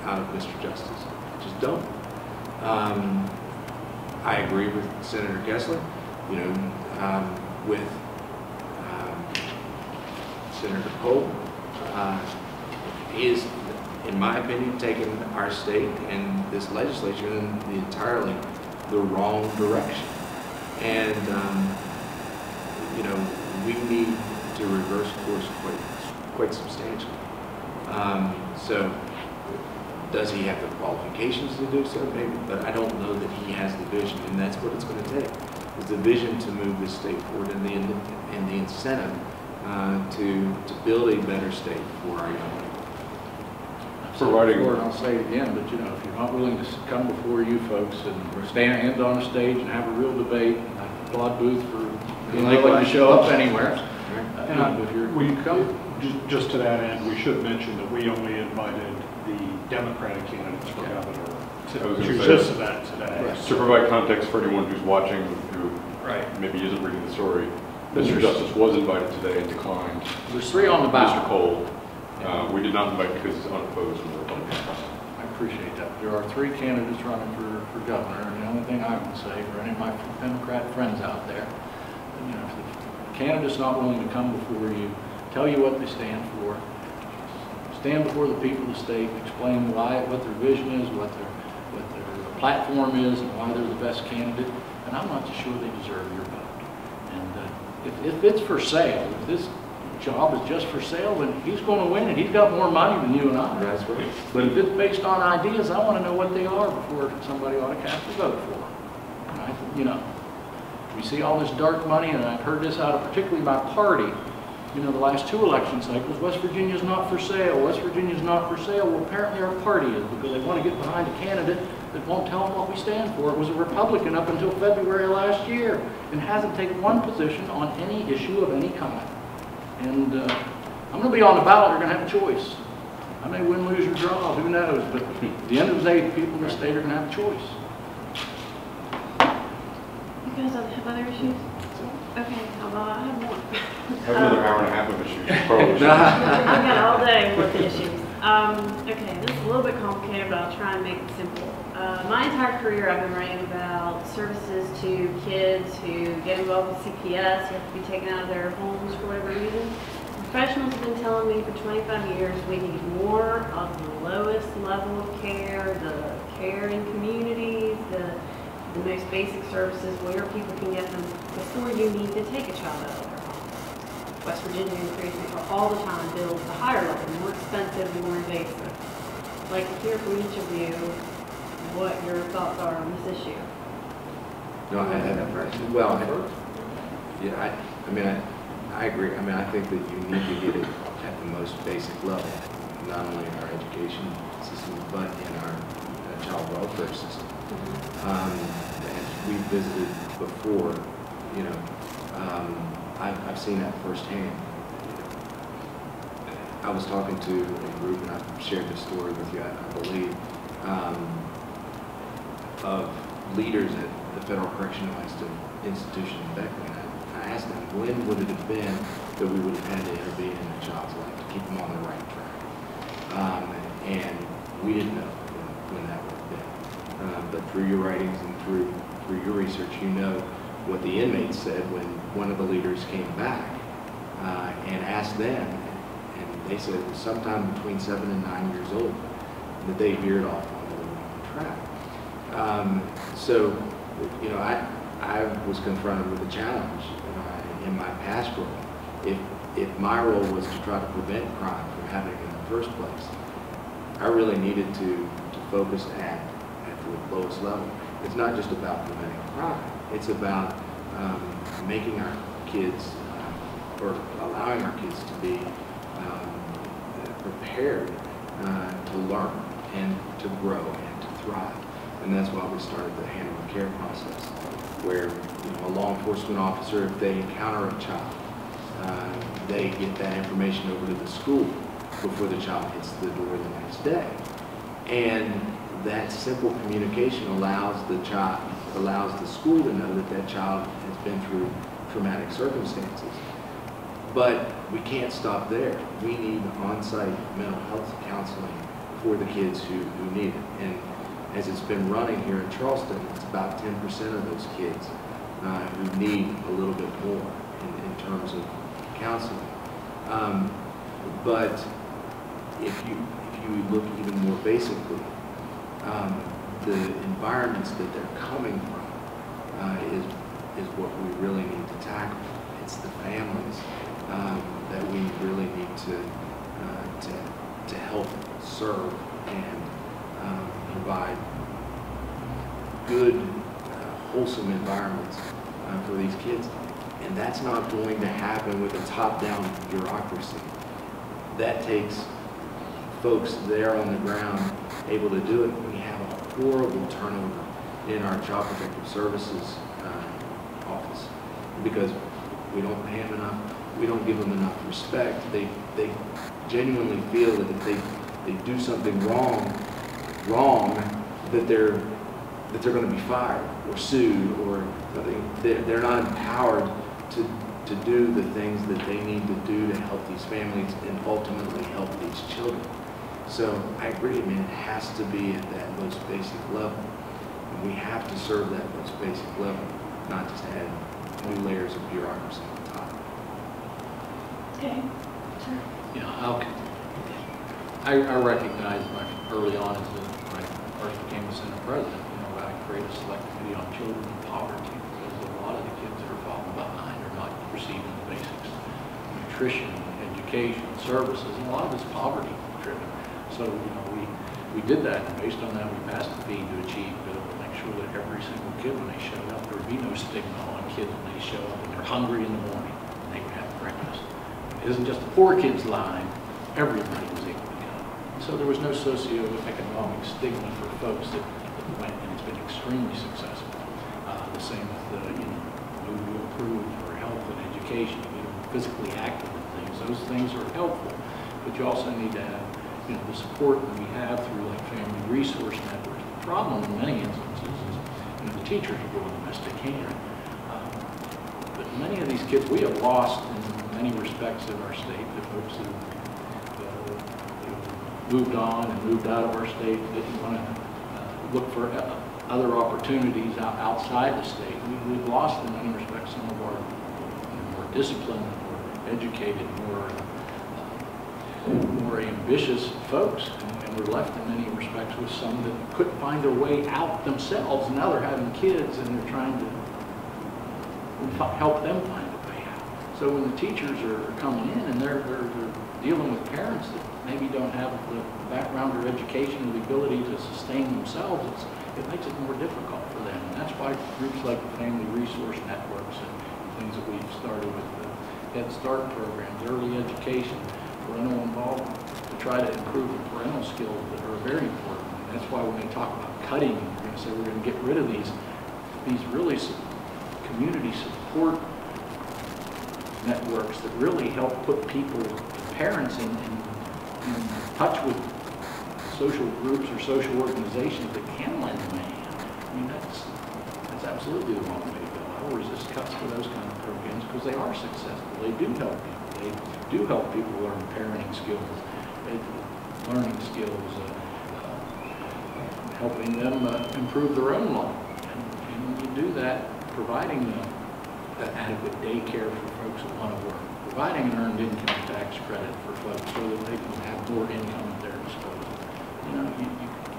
out of Mr. Justice. I just don't. I agree with Senator Kessler. You know, with Senator Cole, he is, in my opinion, taken our state and this legislature in entirely the wrong direction. And you know, we need to reverse course quite substantially. So, does he have the qualifications to do so? Maybe, but I don't know that he has the vision, and that's what it's going to take. Is the vision to move this state forward and the incentive to build a better state for our young people. Providing, and I'll say it again, but you know, if you're not willing to come before you folks and stand on a stage and have a real debate, and I applaud Booth for being willing to show up anywhere. If you're just to that end, we should mention that we only invited the Democratic candidates for governor to choose that today. right. To provide context for anyone who's watching who maybe isn't reading the story, Mr. Justice was invited today and declined. There's 3 on the ballot. Mr. Cole, we did not invite because it's unopposed from the Republican. I appreciate that. There are 3 candidates running for governor, and the only thing I would say for any of my Democrat friends out there, you know, if the candidate's not willing to come before you, tell you what they stand for, stand before the people of the state, explain what their vision is, what their platform is, and why they're the best candidate, and I'm not so sure they deserve your vote. And if it's for sale, if this job is just for sale, then he's going to win, and he's got more money than you and I. That's right. But if it's based on ideas, I want to know what they are before somebody ought to cast a vote for them. And you know, we see all this dark money, and I've heard this out of particularly my party. You know, the last 2 election cycles, West Virginia's not for sale, West Virginia's not for sale. Well, apparently our party is, because they want to get behind a candidate that won't tell them what we stand for. It was a Republican up until February last year and hasn't taken one position on any issue of any kind. And I'm going to be on the ballot. You're going to have a choice. I may win, lose, or draw. Who knows? But at the end of the day, the people in the state are going to have a choice. You guys have other issues? Okay, I have more. Have another hour and a half of issues. Probably. I've got all day with the issues. Okay, this is a little bit complicated, but I'll try and make it simple. My entire career, I've been writing about services to kids who get involved with CPS, who have to be taken out of their homes for whatever reason. Professionals have been telling me for 25 years we need more of the lowest level of care, the care in communities, the most basic services where people can get them before you need to take a child out of their home. West Virginia increasing for all the time bills the higher level, more expensive, more invasive. I'd like to hear from each of you what your thoughts are on this issue. No, well, yeah, I agree. I mean, I think that you need to get it at the most basic level, not only in our education system, but in our child welfare system. And we've visited before, you know, I've seen that firsthand. I was talking to a group, and I've shared this story with you, I believe, of leaders at the Federal Correctional Institution in Beckley. I asked them, when would it have been that we would have had to intervene in a child's life to keep them on the right track? And we didn't know when that would have been. But through your writings and through your research, you know what the inmates said when one of the leaders came back and asked them, and they said it was sometime between 7 and 9 years old that they veered off on the wrong track. So, you know, I was confronted with a challenge in my past role. If my role was to try to prevent crime from happening in the first place, I really needed to focus at the lowest level. It's not just about preventing crime. It's about making our kids, or allowing our kids to be prepared to learn and to grow and to thrive. And that's why we started the handle of care process, where, you know, a law enforcement officer, if they encounter a child, they get that information over to the school before the child hits the door the next day. And that simple communication allows the school to know that that child has been through traumatic circumstances. But we can't stop there. We need on-site mental health counseling for the kids who need it. And as it's been running here in Charleston, it's about 10% of those kids who need a little bit more in terms of counseling. But if you look even more basically, the environments that they're coming from is what we really need to tackle. It's the families that we really need to help serve and provide good, wholesome environments for these kids. And that's not going to happen with a top-down bureaucracy. That takes folks there on the ground able to do it. We have a horrible turnover in our Child Protective Services office because we don't pay them enough. We don't give them enough respect. They genuinely feel that if they do something wrong, that they're going to be fired or sued, or they're not empowered to do the things that they need to do to help these families and ultimately help these children. So I agree, I mean, it has to be at that most basic level. And we have to serve that most basic level, not just add new layers of bureaucracy on top. Okay. Sure. Yeah, I recognize early on as when I first became a Senate president, you know, I created a select committee on children in poverty because a lot of the kids that are falling behind are not receiving the basics, nutrition, education, services, and a lot of it's poverty driven. So, you know, we did that, and based on that, we passed the Feed to Achieve bill to make sure that every single kid, when they showed up, there would be no stigma on kids when they show up and they're hungry in the morning and they would have breakfast. It isn't just the poor kids' line, everybody was able to come. So there was no socioeconomic stigma for folks that went, and it's been extremely successful. The same with the, you know, move to improve for health and education, you know, physically active and things. Those things are helpful, but you also need to have, the support that we have through like family resource networks. The problem in many instances is, the teachers are doing the best they can. But many of these kids, we have lost in many respects in our state, the folks who moved on and moved out of our state, didn't want to look for other opportunities outside the state. We've lost in many respects some of our more disciplined, more educated, more ambitious folks, and we're left in many respects with some that couldn't find their way out themselves. Now they're having kids and they're trying to help them find a way out. So when the teachers are coming in and they're dealing with parents that maybe don't have the background or education or the ability to sustain themselves, it makes it more difficult for them. And that's why groups like the Family Resource Networks and things that we've started with the Head Start programs, early education, parental involvement, to try to improve the parental skills that are very important. And that's why when they talk about cutting, we're going to say we're going to get rid of these really community support networks that really help put people, parents, in touch with social groups or social organizations that can lend them a hand. I mean, that's absolutely the wrong way to go. I will resist cuts for those kind of programs because they are successful. They do help people. They do help people learn parenting skills, learning skills, helping them improve their own life. And when you do that, providing adequate daycare for folks that want to work, providing an earned income tax credit for folks so that they can have more income at their disposal.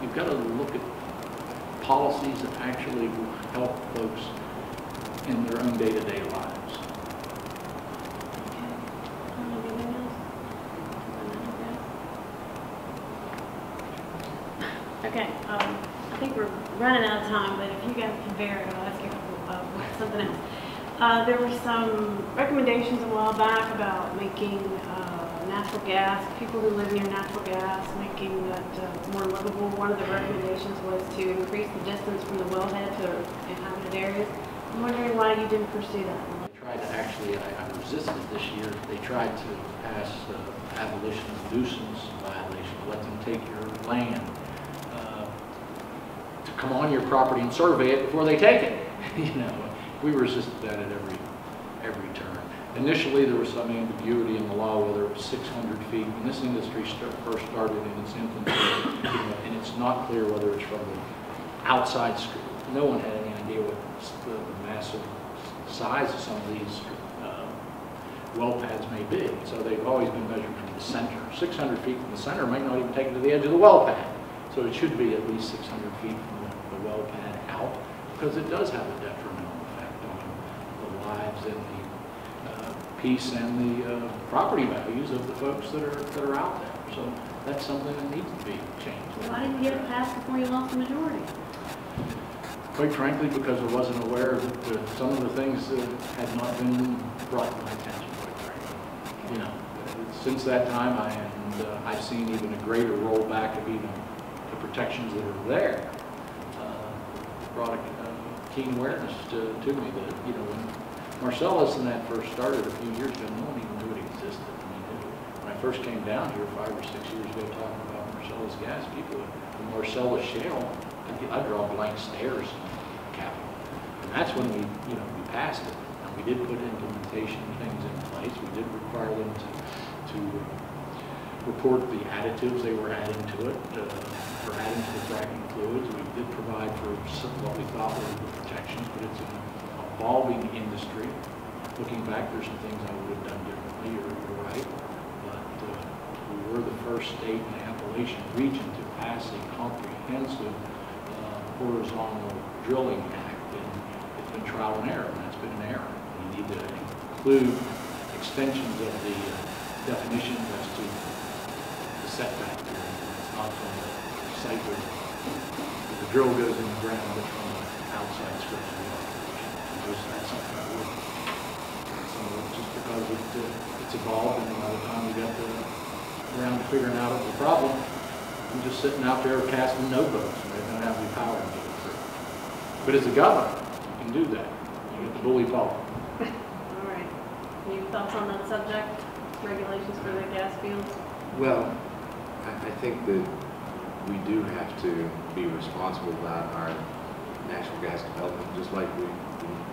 You've got to look at policies that actually will help folks in their own day-to-day lives. Okay, I think we're running out of time, but if you guys can bear it, I'll ask you something else. There were some recommendations a while back about making natural gas, people who live near natural gas, making that more livable. One of the recommendations was to increase the distance from the wellhead to inhabited areas. I'm wondering why you didn't pursue that. They tried to actually, I resisted this year, they tried to pass abolition of nuisance violation, let them take your land, to come on your property and survey it before they take it. We resisted that at every turn. Initially, there was some ambiguity in the law whether it was 600 feet. When this industry first started in its infancy, and it's not clear whether it's from the outside school. No one had any idea what the massive size of some of these well pads may be. So they've always been measured from the center. 600 feet from the center might not even take it to the edge of the well pad. So it should be at least 600 feet from the well pad out, because it does have a detrimental effect on the lives and the peace and the property values of the folks that are out there. So that's something that needs to be changed. Why didn't you get it passed before you lost the majority? Quite frankly, because I wasn't aware that some of the things had not been brought to my attention, quite frankly. Since that time, I've seen even a greater rollback of even the protections that are there. Brought a keen awareness to me that, when Marcellus and that first started a few years ago, no one even knew it existed. When I first came down here 5 or 6 years ago talking about Marcellus gas, people, the Marcellus shale, I draw blank stares on the Capitol. And that's when we passed it. And we did put implementation things in place. We did require them to report the additives they were adding to it, for adding to the fracking fluids. We did provide for what we thought were the protections, but it's an evolving industry. Looking back, there's some things I would have done differently, you're right. But we were the first state in the Appalachian region to pass a comprehensive horizontal drilling act, and it's been trial and error, and that's been an error. We need to include extensions of the definitions as to the setback. It's not from the site where the drill goes in the ground, but from the outside scope of the operation. That's something I would. So just because it's evolved, and by the time we got around to figuring out the problem, I'm just sitting out there casting no votes. We don't have any power to do it through. But as a governor, you can do that. You get the bully power. All right. Any thoughts on that subject? regulations for the gas fields? Well, I think that we do have to be responsible about our natural gas development, just like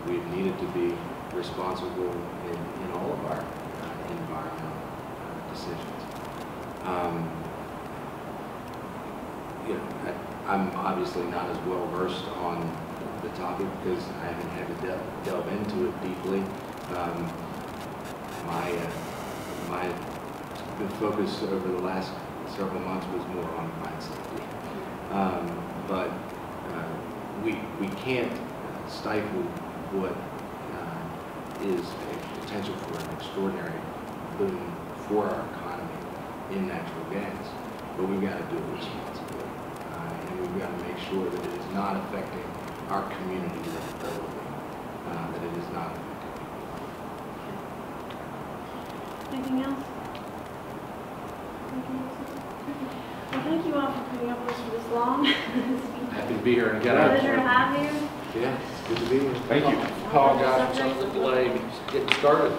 we've needed to be responsible in all of our environmental decisions. I'm obviously not as well versed on the topic because I haven't had to delve into it deeply. The focus over the last several months was more on mine safety. But we can't stifle what is a potential for an extraordinary boom for our economy in natural gas. But we've got to do it responsibly. And we've got to make sure that it is not affecting our community irreparably, that it is not affecting people. Anything else? Well, thank you all for putting up with us for this long. Happy to be here and get out. Pleasure to have you. Yeah, it's good to be here. Thank you. Apologize for some of the delay getting started.